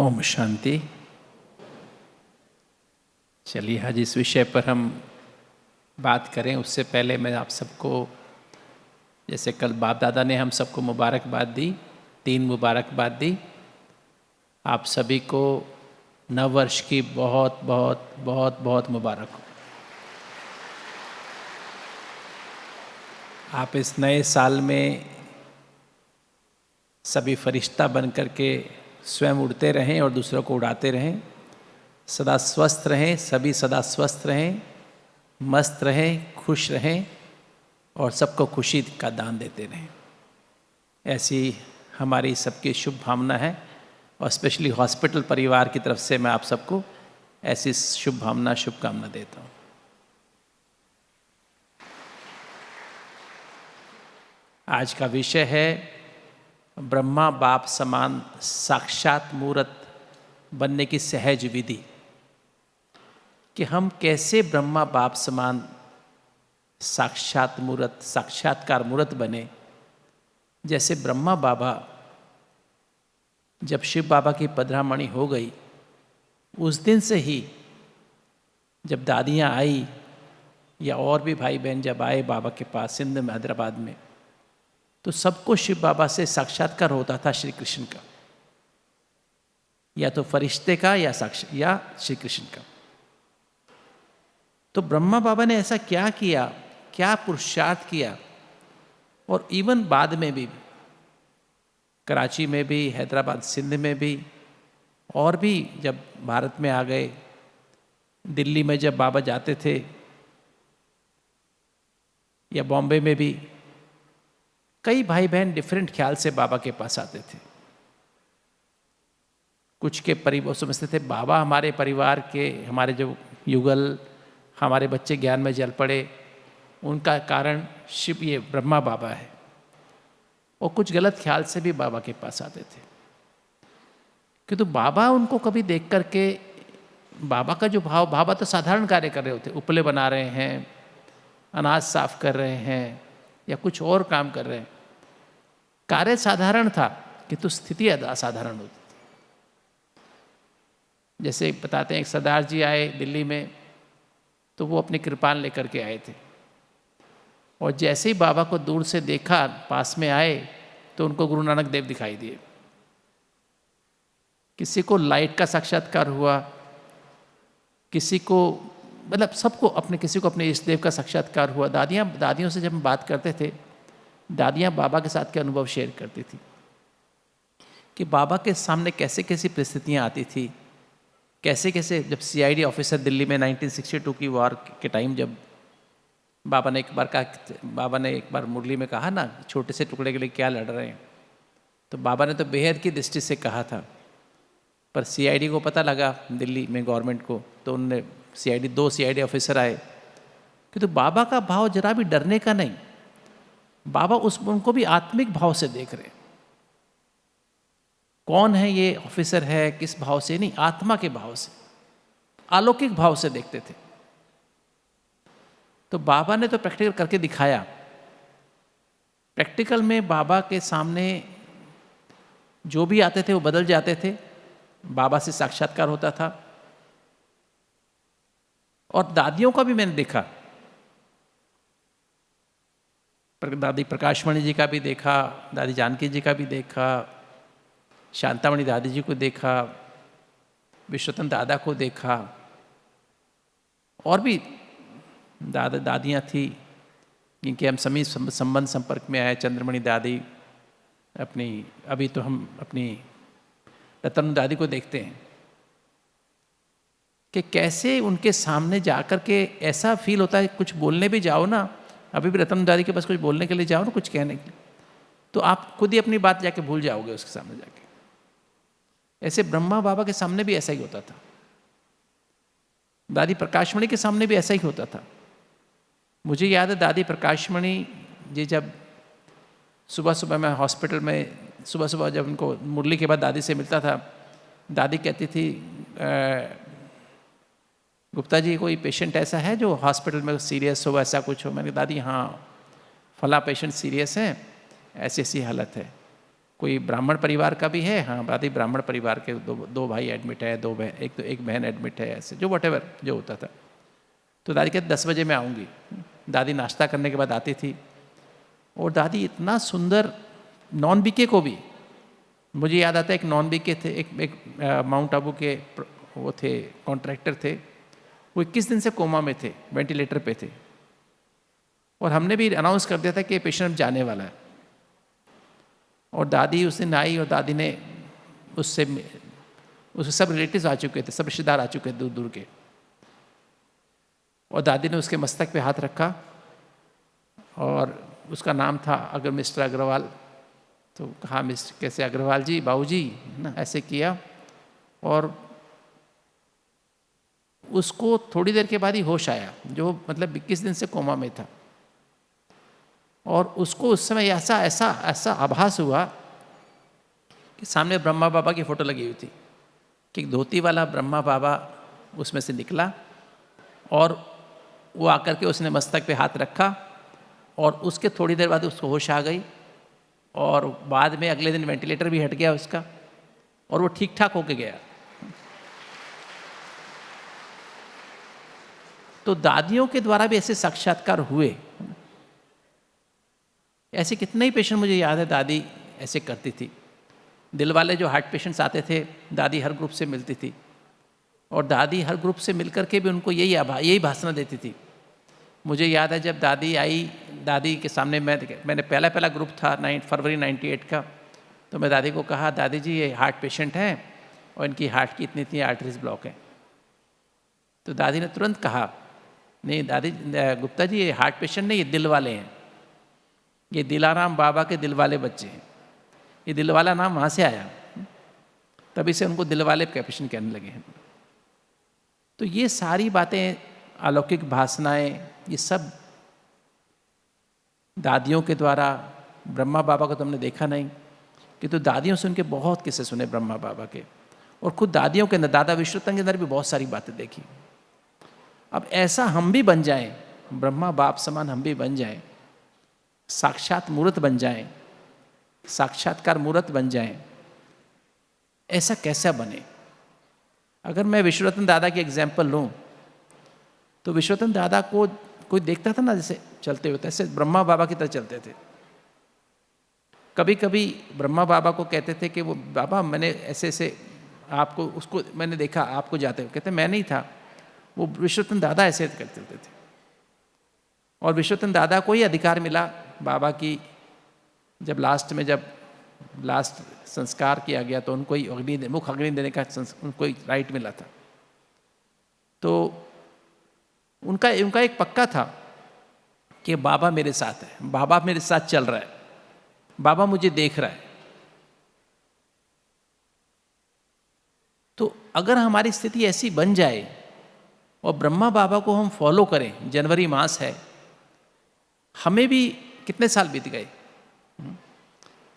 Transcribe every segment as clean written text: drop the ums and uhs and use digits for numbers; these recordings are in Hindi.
ओम शांति। चलिए आज इस विषय पर हम बात करें उससे पहले मैं आप सबको, जैसे कल बाप दादा ने हम सबको मुबारकबाद दी, 3 मुबारकबाद दी। आप सभी को नव वर्ष की बहुत बहुत बहुत बहुत मुबारक हो। आप इस नए साल में सभी फरिश्ता बन कर के स्वयं उड़ते रहें और दूसरों को उड़ाते रहें। सदा स्वस्थ रहें, सभी सदा स्वस्थ रहें, मस्त रहें, खुश रहें और सबको खुशी का दान देते रहें। ऐसी हमारी सबकी शुभ भावना है और स्पेशली हॉस्पिटल परिवार की तरफ से मैं आप सबको ऐसी शुभ भावना, शुभकामना देता हूँ। आज का विषय है ब्रह्मा बाप समान साक्षात मूर्त बनने की सहज विधि, कि हम कैसे ब्रह्मा बाप समान साक्षात मूर्त, साक्षात्कार मूर्त बने। जैसे ब्रह्मा बाबा, जब शिव बाबा की पधरामणि हो गई, उस दिन से ही जब दादियाँ आई या और भी भाई बहन जब आए बाबा के पास सिंध में, हैदराबाद में, तो सबको शिव बाबा से साक्षात्कार होता था श्री कृष्ण का, या तो फरिश्ते का या श्री कृष्ण का। तो ब्रह्मा बाबा ने ऐसा क्या किया, क्या पुरुषार्थ किया, और इवन बाद में भी कराची में भी, हैदराबाद सिंध में भी, और भी जब भारत में आ गए, दिल्ली में जब बाबा जाते थे या बॉम्बे में भी, कई भाई बहन डिफरेंट ख्याल से बाबा के पास आते थे। कुछ के परिवार समझते थे बाबा हमारे परिवार के, हमारे जो युगल, हमारे बच्चे ज्ञान में जल पड़े, उनका कारण शिव ये ब्रह्मा बाबा है। और कुछ गलत ख्याल से भी बाबा के पास आते थे, किंतु बाबा उनको कभी देख करके, बाबा का जो भाव, बाबा तो साधारण कार्य कर रहे होते, उपले बना रहे हैं, अनाज साफ कर रहे हैं या कुछ और काम कर रहे हैं, कार्य साधारण था किंतु स्थिति असाधारण होती थी। जैसे बताते हैं एक सरदार जी आए दिल्ली में, तो वो अपनी कृपान लेकर के आए थे, और जैसे ही बाबा को दूर से देखा, पास में आए, तो उनको गुरु नानक देव दिखाई दिए। किसी को लाइट का साक्षात्कार हुआ, किसी को, मतलब सबको अपने, किसी को अपने इष्ट देव का साक्षात्कार हुआ। दादियों से जब हम बात करते थे, दादियाँ बाबा के साथ के अनुभव शेयर करती थी कि बाबा के सामने कैसे कैसी परिस्थितियाँ आती थी, कैसे कैसे, जब CID ऑफिसर दिल्ली में 1962 की वॉर के टाइम, जब बाबा ने एक बार मुरली में कहा ना, छोटे से टुकड़े के लिए क्या लड़ रहे हैं, तो बाबा ने तो बेहद की दृष्टि से कहा था, पर CID को पता लगा, दिल्ली में गवर्नमेंट को, तो उनने दो CID ऑफिसर आए, कि तो बाबा का भाव जरा भी डरने का नहीं, बाबा उनको भी आत्मिक भाव से देख रहे हैं। कौन है ये ऑफिसर है, किस भाव से नहीं, आत्मा के भाव से, अलौकिक भाव से देखते थे। तो बाबा ने तो प्रैक्टिकल करके दिखाया। प्रैक्टिकल में बाबा के सामने जो भी आते थे वो बदल जाते थे, बाबा से साक्षात्कार होता था। और दादियों का भी मैंने देखा, दादी प्रकाशमणि जी का भी देखा, दादी जानकी जी का भी देखा, शांतामणि दादी जी को देखा, विश्वतन दादा को देखा, और भी दादियाँ थी जिनके हम सभी संबंध संपर्क में आए। चंद्रमणि दादी अपनी, अभी तो हम अपनी रतन दादी को देखते हैं कि कैसे उनके सामने जाकर के ऐसा फील होता है, कुछ बोलने भी जाओ ना, अभी भी रतन दादी के पास कुछ बोलने के लिए जाओ ना, कुछ कहने के लिए, तो आप खुद ही अपनी बात जाके भूल जाओगे उसके सामने जाके। ऐसे ब्रह्मा बाबा के सामने भी ऐसा ही होता था, दादी प्रकाशमणि के सामने भी ऐसा ही होता था। मुझे याद है दादी प्रकाशमणि जी, जब सुबह सुबह मैं हॉस्पिटल में, सुबह सुबह जब उनको मुरली के बाद दादी से मिलता था, दादी कहती थी, गुप्ता जी कोई पेशेंट ऐसा है जो हॉस्पिटल में सीरियस हो, ऐसा कुछ हो? मैंने कहा दादी हाँ, फला पेशेंट सीरियस है, ऐसी ऐसी हालत है, कोई ब्राह्मण परिवार का भी है, हाँ दादी ब्राह्मण परिवार के दो भाई एडमिट है, दो बहन, एक बहन एडमिट है, ऐसे जो वटेवर जो होता था। तो दादी कहते 10 बजे मैं आऊँगी। दादी नाश्ता करने के बाद आती थी, और दादी इतना सुंदर, नॉन बीके को भी, मुझे याद आता है एक नॉन बीके थे, एक माउंट आबू के वो थे, कॉन्ट्रैक्टर थे, वो 21 दिन से कोमा में थे, वेंटिलेटर पे थे, और हमने भी अनाउंस कर दिया था कि पेशेंट जाने वाला है। और दादी उस दिन आई, और दादी ने उससे सब रिलेटिव्स आ चुके थे, सब रिश्तेदार आ चुके थे दूर दूर के, और दादी ने उसके मस्तक पे हाथ रखा, और उसका नाम था अगर मिस्टर अग्रवाल, तो कहा मिस्टर कैसे अग्रवाल जी, बाबू जी ना, ऐसे किया। और उसको थोड़ी देर के बाद ही होश आया, जो मतलब 21 दिन से कोमा में था, और उसको उस समय ऐसा ऐसा ऐसा आभास हुआ कि सामने ब्रह्मा बाबा की फ़ोटो लगी हुई थी, कि धोती वाला ब्रह्मा बाबा उसमें से निकला, और वो आकर के उसने मस्तक पे हाथ रखा, और उसके थोड़ी देर बाद उसको होश आ गई, और बाद में अगले दिन वेंटिलेटर भी हट गया उसका, और वो ठीक ठाक होके गया। तो दादियों के द्वारा भी ऐसे साक्षात्कार हुए। ऐसे कितने ही पेशेंट मुझे याद है, दादी ऐसे करती थी। दिल वाले जो हार्ट पेशेंट्स आते थे, दादी हर ग्रुप से मिलती थी, और दादी हर ग्रुप से मिलकर के भी उनको यही भाषण देती थी। मुझे याद है जब दादी आई, दादी के सामने मैंने पहला ग्रुप था फरवरी 98 का, तो मैं दादी को कहा, दादी जी ये हार्ट पेशेंट हैं, और इनकी हार्ट की इतनी आर्टरीज ब्लॉक हैं। तो दादी ने तुरंत कहा, नहीं दादी गुप्ता जी, ये हार्ट पेशेंट नहीं, ये दिल वाले हैं, ये दिलाराम बाबा के दिल वाले बच्चे हैं। ये दिल वाला नाम वहाँ से आया, तभी से उनको दिल वाले पेशेंट कहने लगे हैं। तो ये सारी बातें, अलौकिक भाषणाएं, ये सब दादियों के द्वारा। ब्रह्मा बाबा को तो हमने देखा नहीं, कि तो दादियों से उनके बहुत किस्से सुने ब्रह्मा बाबा के, और खुद दादियों के अंदर, दादा विश्वनाथ के अंदर भी बहुत सारी बातें देखी। अब ऐसा हम भी बन जाएं, ब्रह्मा बाप समान हम भी बन जाएं, साक्षात मूर्त बन जाएं, साक्षात्कार मूर्त बन जाएं, ऐसा कैसा बने? अगर मैं विश्वरत्न दादा की एग्जाम्पल लूँ, तो विश्वरत्न दादा को कोई देखता था ना जैसे चलते हुए, ऐसे ब्रह्मा बाबा की तरह चलते थे। कभी कभी ब्रह्मा बाबा को कहते थे कि वो बाबा मैंने ऐसे ऐसे आपको, उसको मैंने देखा आपको जाते हुए, कहते मैं नहीं था, वो विश्वरत्न दादा ऐसे करते थे। और विश्वरत्न दादा को ही अधिकार मिला बाबा की, जब लास्ट संस्कार किया गया, तो उनको ही मुख अग्नि देने का उनको ही राइट मिला था। तो उनका एक पक्का था कि बाबा मेरे साथ है, बाबा मेरे साथ चल रहा है, बाबा मुझे देख रहा है। तो अगर हमारी स्थिति ऐसी बन जाए और ब्रह्मा बाबा को हम फॉलो करें, जनवरी मास है, हमें भी कितने साल बीत गए,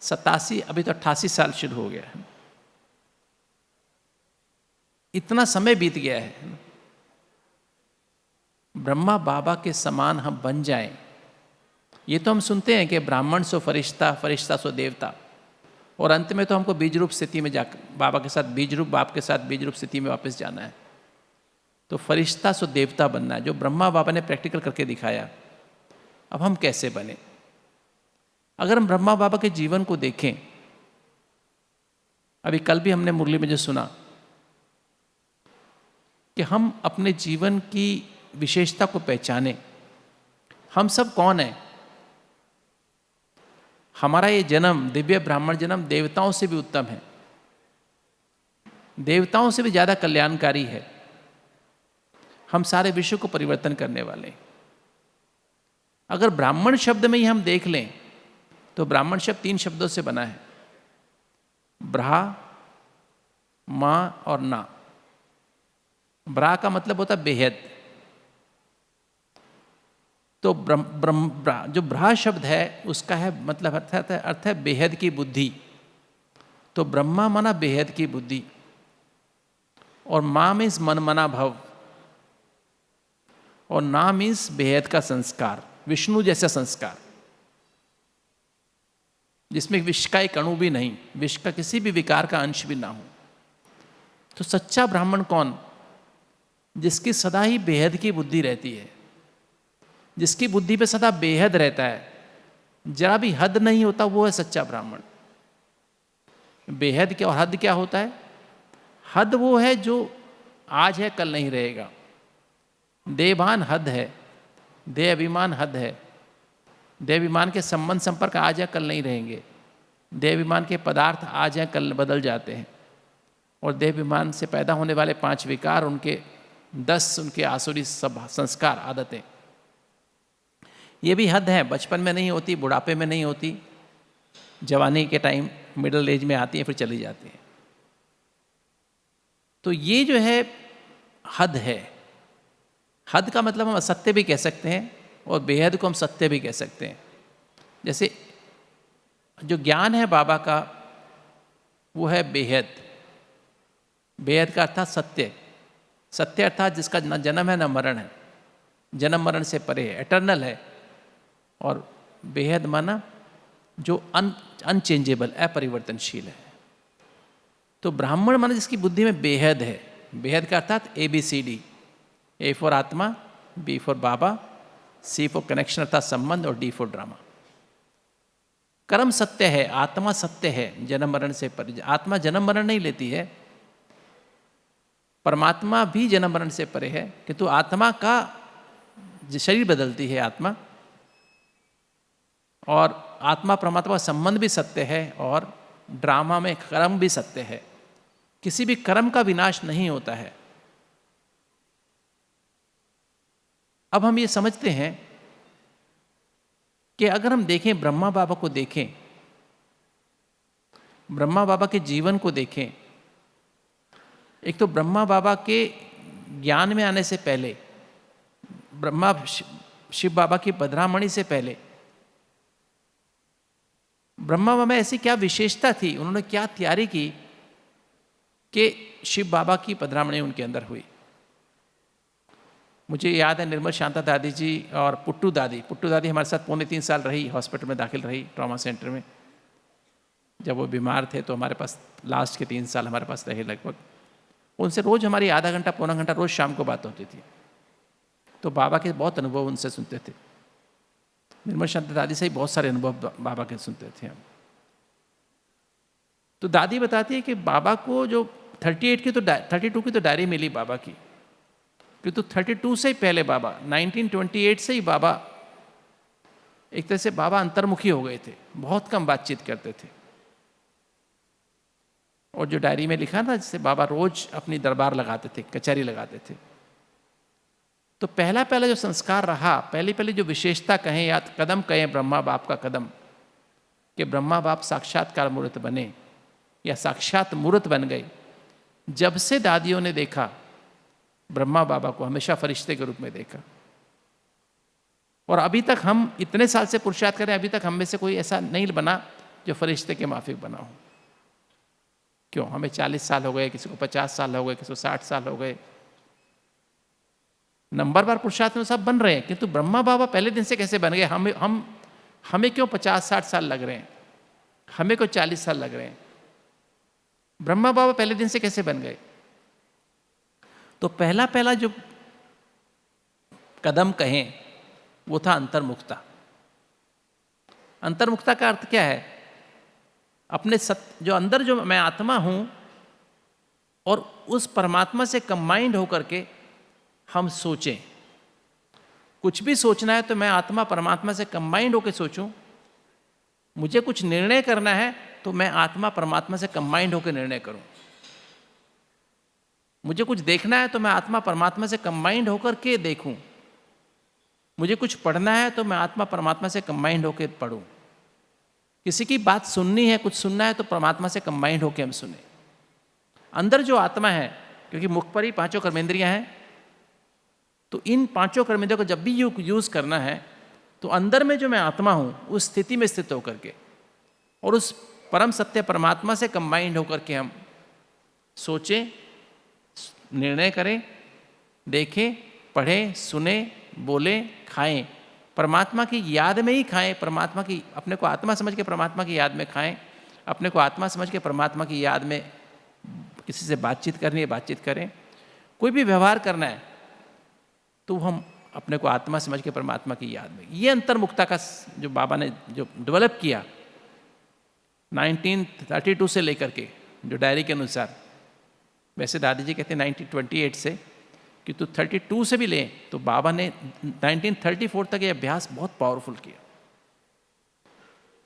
87, अभी तो 88 साल शुरू हो गया है, इतना समय बीत गया है। ब्रह्मा बाबा के समान हम बन जाएं। ये तो हम सुनते हैं कि ब्राह्मण सो फरिश्ता, फरिश्ता सो देवता, और अंत में तो हमको बीज रूप स्थिति में जाकर बाबा के साथ बाप के साथ बीज रूप स्थिति में वापस जाना है। तो फरिश्ता सो देवता बनना है, जो ब्रह्मा बाबा ने प्रैक्टिकल करके दिखाया। अब हम कैसे बने? अगर हम ब्रह्मा बाबा के जीवन को देखें, अभी कल भी हमने मुरली में जो सुना कि हम अपने जीवन की विशेषता को पहचाने। हम सब कौन हैं? हमारा ये जन्म, दिव्य ब्राह्मण जन्म, देवताओं से भी उत्तम है, देवताओं से भी ज़्यादा कल्याणकारी है। हम सारे विश्व को परिवर्तन करने वाले हैं। अगर ब्राह्मण शब्द में ही हम देख लें, तो ब्राह्मण शब्द 3 शब्दों से बना है, ब्रा, माँ और ना। ब्रा का मतलब होता है बेहद। तो जो ब्रह्मा शब्द है उसका है मतलब अर्थ है बेहद की बुद्धि। तो ब्रह्मा माना बेहद की बुद्धि, और माँ मीन्स मन मना भव, और ना मीन्स बेहद का संस्कार, विष्णु जैसा संस्कार। जिसमें विष का एक अणु भी नहीं, विष का किसी भी विकार का अंश भी ना हो। तो सच्चा ब्राह्मण कौन? जिसकी सदा ही बेहद की बुद्धि रहती है, जिसकी बुद्धि पे सदा बेहद रहता है, जरा भी हद नहीं होता, वो है सच्चा ब्राह्मण। बेहद क्या और हद क्या होता है? हद वो है जो आज है कल नहीं रहेगा। देहभान हद है, देह अभिमान हद है। देह अभिमान के संबंध संपर्क आज है कल नहीं रहेंगे। देह अभिमान के पदार्थ आज हैं कल बदल जाते हैं। और देह अभिमान से पैदा होने वाले 5 विकार, उनके 10 उनके आसुरी सब संस्कार, आदतें, ये भी हद है। बचपन में नहीं होती, बुढ़ापे में नहीं होती, जवानी के टाइम मिडिल एज में आती है, फिर चली जाती है। तो ये जो है हद है। हद का मतलब हम असत्य भी कह सकते हैं और बेहद को हम सत्य भी कह सकते हैं। जैसे जो ज्ञान है बाबा का, वो है बेहद। बेहद का अर्थात सत्य। सत्य अर्थात जिसका न जन्म है न मरण है, जन्म मरण से परे है, एटर्नल है। और बेहद माना जो अनचेंजेबल, अपरिवर्तनशील है। तो ब्राह्मण माना जिसकी बुद्धि में बेहद है। बेहद का अर्थात ABCD, A फॉर आत्मा, B for Baba, C for connection अर्थात संबंध, और D फॉर ड्रामा। कर्म सत्य है, आत्मा सत्य है, जन्म मरण से परे। आत्मा जन्म मरण नहीं लेती है, परमात्मा भी जन्म मरण से परे है, किंतु आत्मा का शरीर बदलती है आत्मा। और आत्मा परमात्मा का संबंध भी सत्य है, और ड्रामा में कर्म भी सत्य है। किसी भी कर्म का विनाश नहीं होता है। अब हम ये समझते हैं कि अगर हम देखें, ब्रह्मा बाबा को देखें, ब्रह्मा बाबा के जीवन को देखें, एक तो ब्रह्मा बाबा के ज्ञान में आने से पहले, ब्रह्मा शिव बाबा की पधरामणि से पहले, ब्रह्मा बाबा में ऐसी क्या विशेषता थी, उन्होंने क्या तैयारी की कि शिव बाबा की पधरामणि उनके अंदर हुई। मुझे याद है निर्मल शांता दादी जी और पुट्टू दादी हमारे साथ 2.25 साल रही, हॉस्पिटल में दाखिल रही, ट्रॉमा सेंटर में। जब वो बीमार थे तो हमारे पास लास्ट के 3 साल हमारे पास रहे लगभग। उनसे रोज़ हमारी आधा घंटा पौना घंटा रोज़ शाम को बात होती थी। तो बाबा के बहुत अनुभव उनसे सुनते थे। निर्मल शांता दादी से ही बहुत सारे अनुभव बाबा के सुनते थे हम। तो दादी बताती है कि बाबा को जो 32 की तो डायरी मिली बाबा की, किंतु 32 से ही पहले बाबा 1928 से ही बाबा एक तरह से बाबा अंतर्मुखी हो गए थे, बहुत कम बातचीत करते थे। और जो डायरी में लिखा ना, जिससे बाबा रोज अपनी दरबार लगाते थे, कचहरी लगाते थे। तो पहला जो संस्कार रहा, पहली जो विशेषता कहें या कदम कहें ब्रह्मा बाप का कदम, कि ब्रह्मा बाप साक्षात्कार मूर्त बने या साक्षात मूर्त बन गए। जब से दादियों ने देखा ब्रह्मा बाबा को, हमेशा फरिश्ते के रूप में देखा। और अभी तक हम इतने साल से पुरुषार्थ करें, अभी तक हम में से कोई ऐसा नहीं बना जो फरिश्ते के माफिक बना हो। क्यों? हमें 40 साल हो गए, किसी को 50 साल हो गए, किसी को 60 साल हो गए। नंबर बार पुरुषार्थ में सब बन रहे हैं, किंतु ब्रह्मा बाबा पहले दिन से कैसे बन गए? हमें क्यों 50-60 साल लग रहे हैं? हमें क्यों 40 साल लग रहे हैं? ब्रह्मा बाबा पहले दिन से कैसे बन गए? तो पहला जो कदम कहें वो था अंतर्मुखता। अंतर्मुखता का अर्थ क्या है? अपने जो अंदर जो मैं आत्मा हूं और उस परमात्मा से कंबाइंड होकर के हम सोचें। कुछ भी सोचना है तो मैं आत्मा परमात्मा से कंबाइंड होकर सोचूं। मुझे कुछ निर्णय करना है तो मैं आत्मा परमात्मा से कंबाइंड होकर निर्णय करूं। मुझे कुछ देखना है तो मैं आत्मा परमात्मा से कंबाइंड होकर के देखूं। मुझे कुछ पढ़ना है तो मैं आत्मा परमात्मा से कंबाइंड होकर पढ़ूं। किसी की बात सुननी है, कुछ सुनना है तो परमात्मा से कंबाइंड होकर हम सुने। अंदर जो आत्मा है, क्योंकि मुख पर ही 5 कर्मेंद्रियां हैं, तो इन 5 कर्मेंद्रियों को जब भी यूज करना है तो अंदर में जो मैं आत्मा हूं उस स्थिति में स्थित होकर के और उस परम सत्य परमात्मा से कंबाइंड होकर के हम सोचें, निर्णय करें, देखें, पढ़ें, सुने, बोलें, खाएं परमात्मा की याद में ही खाएं, परमात्मा की, अपने को आत्मा समझ के परमात्मा की याद में खाएं, अपने को आत्मा समझ के परमात्मा की याद में किसी से बातचीत करनी है बातचीत करें। कोई भी व्यवहार करना है तो हम अपने को आत्मा समझ के परमात्मा की याद में। ये अंतर्मुखता का जो बाबा ने जो डेवलप किया 1932 से लेकर के, जो डायरी के अनुसार, वैसे दादी जी कहते हैं 1928 से, कि तो 32 से भी लें तो बाबा ने 1934 तक ये अभ्यास बहुत पावरफुल किया।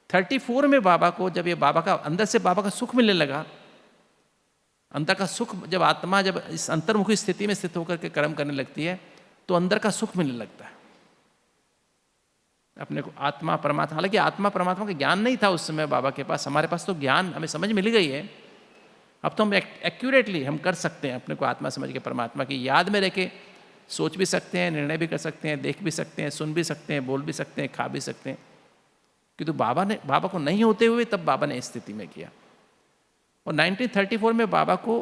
34 में बाबा को, जब ये बाबा का अंदर से बाबा का सुख मिलने लगा, अंदर का सुख, जब आत्मा जब इस अंतर्मुखी स्थिति में स्थित होकर के कर्म करने लगती है तो अंदर का सुख मिलने लगता है अपने को। आत्मा परमात्मा, हालांकि आत्मा परमात्मा का ज्ञान नहीं था उस समय बाबा के पास, हमारे पास तो ज्ञान, हमें समझ मिल गई है। अब तो हम एक्यूरेटली हम कर सकते हैं, अपने को आत्मा समझ के परमात्मा की याद में रह के सोच भी सकते हैं, निर्णय भी कर सकते हैं, देख भी सकते हैं, सुन भी सकते हैं, बोल भी सकते हैं, खा भी सकते हैं। किंतु बाबा को नहीं होते हुए तब बाबा ने इस स्थिति में किया। और 1934 में बाबा को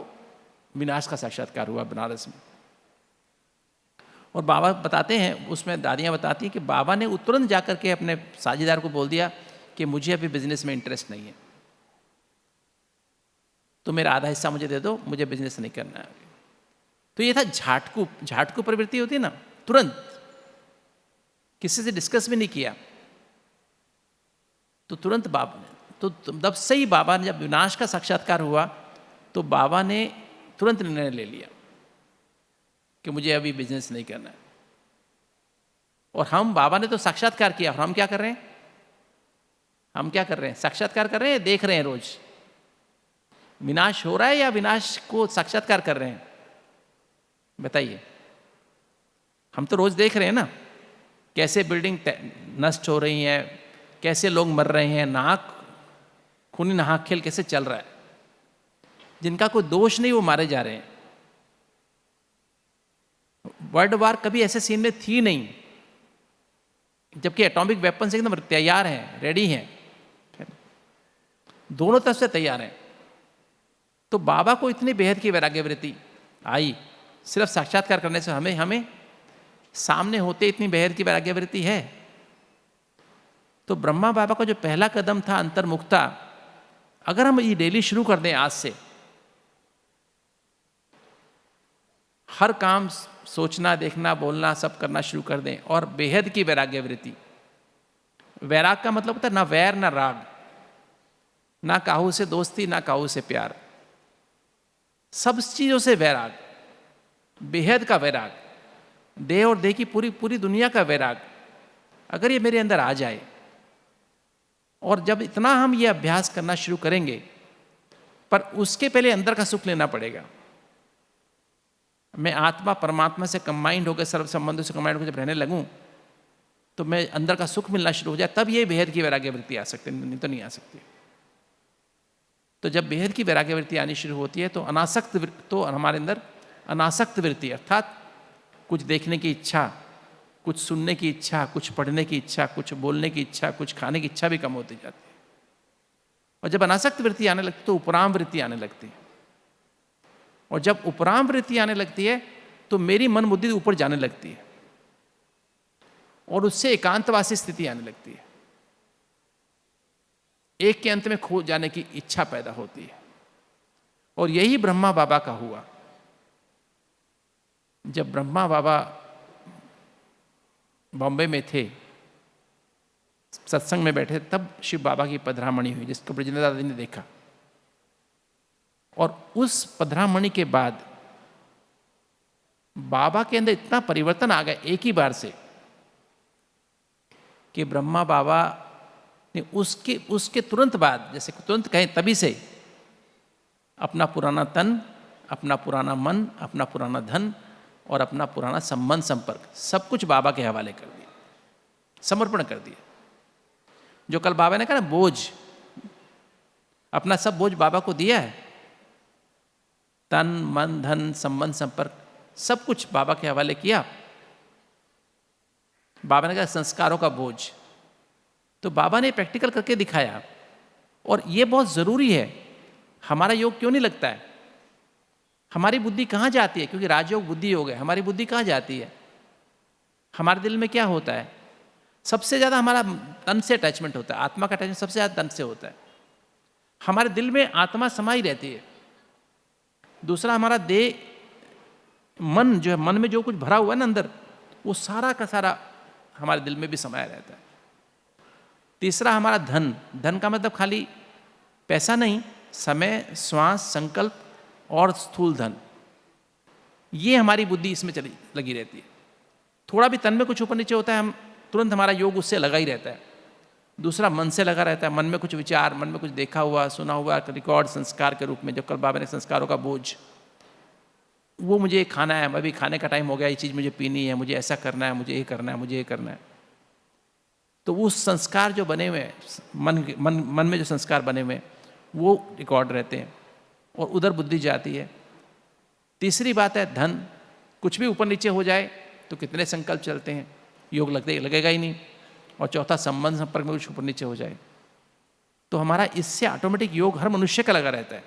विनाश का साक्षात्कार हुआ बनारस में। और बाबा बताते हैं, उसमें दादियाँ बताती हैं कि बाबा ने तुरंत जाकर के अपने साझेदार को बोल दिया कि मुझे अभी बिजनेस में इंटरेस्ट नहीं है, तो मेरा आधा हिस्सा मुझे दे दो, मुझे बिजनेस नहीं करना है। तो ये था झाटकू प्रवृत्ति होती है ना, तुरंत किसी से डिस्कस भी नहीं किया, तो तुरंत बाबा ने, तो तब से ही बाबा ने, जब विनाश का साक्षात्कार हुआ तो बाबा ने तुरंत निर्णय ले लिया कि मुझे अभी बिजनेस नहीं करना है। और हम, बाबा ने तो साक्षात्कार किया, और हम क्या कर रहे हैं? हम क्या कर रहे हैं? साक्षात्कार कर रहे हैं, देख रहे हैं रोज विनाश हो रहा है या विनाश को साक्षात्कार कर रहे हैं? बताइए। हम तो रोज देख रहे हैं ना, कैसे बिल्डिंग नष्ट हो रही है, कैसे लोग मर रहे हैं, नाक खूनी नाहक खेल कैसे चल रहा है, जिनका कोई दोष नहीं वो मारे जा रहे हैं। वर्ल्ड वार कभी ऐसे सीन में थी नहीं, जबकि एटॉमिक वेपन्स एकदम तैयार हैं, रेडी हैं, दोनों तरफ से तैयार हैं। तो बाबा को इतनी बेहद की वैराग्य वृत्ति आई सिर्फ साक्षात्कार करने से। हमें सामने होते इतनी बेहद की वैराग्य वृत्ति है। तो ब्रह्मा बाबा का जो पहला कदम था अंतर्मुखता, अगर हम ये डेली शुरू कर दें आज से, हर काम सोचना, देखना, बोलना सब करना शुरू कर दें, और बेहद की वैराग्य वृत्ति। वैराग का मतलब होता है ना वैर ना राग, ना काहू से दोस्ती ना काहू से प्यार, सब चीजों से वैराग, बेहद का वैराग, देह और देह की पूरी दुनिया का वैराग, अगर ये मेरे अंदर आ जाए, और जब इतना हम ये अभ्यास करना शुरू करेंगे, पर उसके पहले अंदर का सुख लेना पड़ेगा। मैं आत्मा परमात्मा से कंबाइंड होकर, सर्व संबंधों से कंबाइंड होकर जब रहने लगूं, तो मैं अंदर का सुख मिलना शुरू हो जाए, तब ये बेहद की वैराग्य वृत्ति आ सकती है, नहीं तो नहीं आ सकती। तो जब बेहद की वैराग्य वृत्ति आनी शुरू होती है तो तो हमारे अंदर अनासक्त वृत्ति, अर्थात कुछ देखने की इच्छा, कुछ सुनने की इच्छा, कुछ पढ़ने की इच्छा, कुछ बोलने की इच्छा, कुछ खाने की इच्छा भी कम होती जाती है। और जब अनासक्त वृत्ति आने लगती है तो उपराम वृत्ति आने लगती है, और जब उपराम वृत्ति आने लगती है तो मेरी मन बुद्धि ऊपर जाने लगती है, और उससे एकांतवासी स्थिति आने लगती है, एक के अंत में खो जाने की इच्छा पैदा होती है। और यही ब्रह्मा बाबा का हुआ। जब ब्रह्मा बाबा बॉम्बे में थे, सत्संग में बैठे, तब शिव बाबा की पधरामणि हुई, जिसको ब्रजेंद्र दादा ने देखा। और उस पधरामणि के बाद बाबा के अंदर इतना परिवर्तन आ गया एक ही बार से, कि ब्रह्मा बाबा ने उसके तुरंत बाद, जैसे तुरंत कहें तभी से, अपना पुराना तन, अपना पुराना मन, अपना पुराना धन और अपना पुराना संबंध संपर्क सब कुछ बाबा के हवाले कर दिया, समर्पण कर दिया। जो कल बाबा ने कहा ना बोझ, अपना सब बोझ बाबा को दिया है, तन मन धन संबंध संपर्क सब कुछ बाबा के हवाले किया। बाबा ने कहा संस्कारों का बोझ, तो बाबा ने प्रैक्टिकल करके दिखाया। और ये बहुत ज़रूरी है। हमारा योग क्यों नहीं लगता है? हमारी बुद्धि कहाँ जाती है? क्योंकि राजयोग बुद्धि योग है। हमारी बुद्धि कहाँ जाती है? हमारे दिल में क्या होता है? सबसे ज़्यादा हमारा तन से अटैचमेंट होता है, आत्मा का अटैचमेंट सबसे ज़्यादा तन से होता है। हमारे दिल में आत्मा समाई रहती है। दूसरा हमारा देह, मन जो है, मन में जो कुछ भरा हुआ है ना अंदर, वो सारा का सारा हमारे दिल में भी समाया रहता है। तीसरा हमारा धन, धन का मतलब खाली पैसा नहीं, समय, श्वास, संकल्प और स्थूल धन, ये हमारी बुद्धि इसमें चली लगी रहती है। थोड़ा भी तन में कुछ ऊपर नीचे होता है, हम तुरंत हमारा योग उससे लगा ही रहता है। दूसरा मन से लगा रहता है, मन में कुछ विचार, मन में कुछ देखा हुआ, सुना हुआ, रिकॉर्ड संस्कार के रूप में, जो कल बाबा ने संस्कारों का बोझ, वो मुझे खाना है, अभी खाने का टाइम हो गया, ये चीज़ मुझे पीनी है, मुझे ऐसा करना है, मुझे ये करना है, मुझे ये करना है। तो उस संस्कार जो बने हुए हैं, मन में जो संस्कार बने हुए हैं, वो रिकॉर्ड रहते हैं और उधर बुद्धि जाती है। तीसरी बात है धन, कुछ भी ऊपर नीचे हो जाए तो कितने संकल्प चलते हैं, योग लगेगा ही नहीं। और चौथा संबंध संपर्क में कुछ ऊपर नीचे हो जाए तो हमारा इससे ऑटोमेटिक योग हर मनुष्य का लगा रहता है।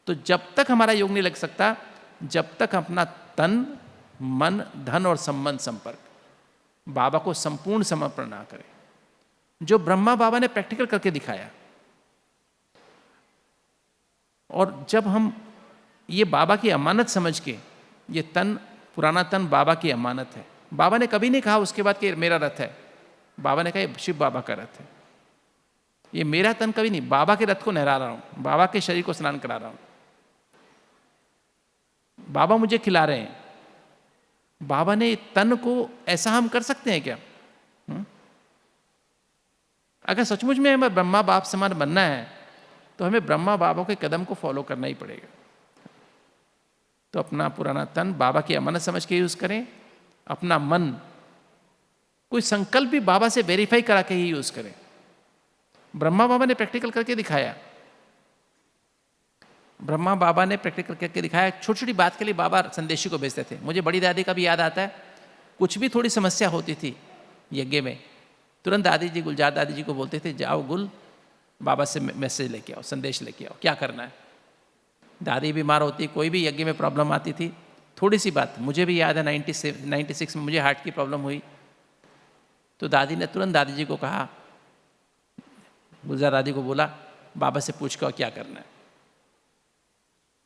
तो जब तक हमारा योग नहीं लग सकता, जब तक अपना तन, मन, धन और संबंध संपर्क बाबा को संपूर्ण समर्पण ना करें, जो ब्रह्मा बाबा ने प्रैक्टिकल करके दिखाया। और जब हम ये बाबा की अमानत समझ के, ये तन, पुराना तन बाबा की अमानत है। बाबा ने कभी नहीं कहा उसके बाद कि मेरा रथ है, बाबा ने कहा ये शिव बाबा का रथ है, ये मेरा तन कभी नहीं, बाबा के रथ को नहला रहा हूं, बाबा के शरीर को स्नान करा रहा हूं, बाबा मुझे खिला रहे हैं। बाबा ने तन को ऐसा हम कर सकते हैं क्या? अगर सचमुच में हमें ब्रह्मा बाप समान बनना है तो हमें ब्रह्मा बाबा के कदम को फॉलो करना ही पड़ेगा। तो अपना पुराना तन बाबा की अमानत समझ के यूज करें, अपना मन कोई संकल्प भी बाबा से वेरीफाई करा के ही यूज करें। ब्रह्मा बाबा ने प्रैक्टिकल करके दिखाया, ब्रह्मा बाबा ने प्रैक्टिकल करके दिखाया। छोटी छोटी बात के लिए बाबा संदेशी को भेजते थे। मुझे बड़ी दादी का भी याद आता है, कुछ भी थोड़ी समस्या होती थी यज्ञ में, तुरंत दादी जी, गुलजार दादी जी को बोलते थे, जाओ गुल, बाबा से मैसेज लेके आओ, संदेश लेके आओ, क्या करना है। दादी बीमार होती, कोई भी यज्ञ में प्रॉब्लम आती थी, थोड़ी सी बात, मुझे भी याद है 96 में मुझे हार्ट की प्रॉब्लम हुई, तो दादी ने तुरंत दादी जी को कहा, गुलजार दादी को बोला, बाबा से पूछ कर क्या करना है।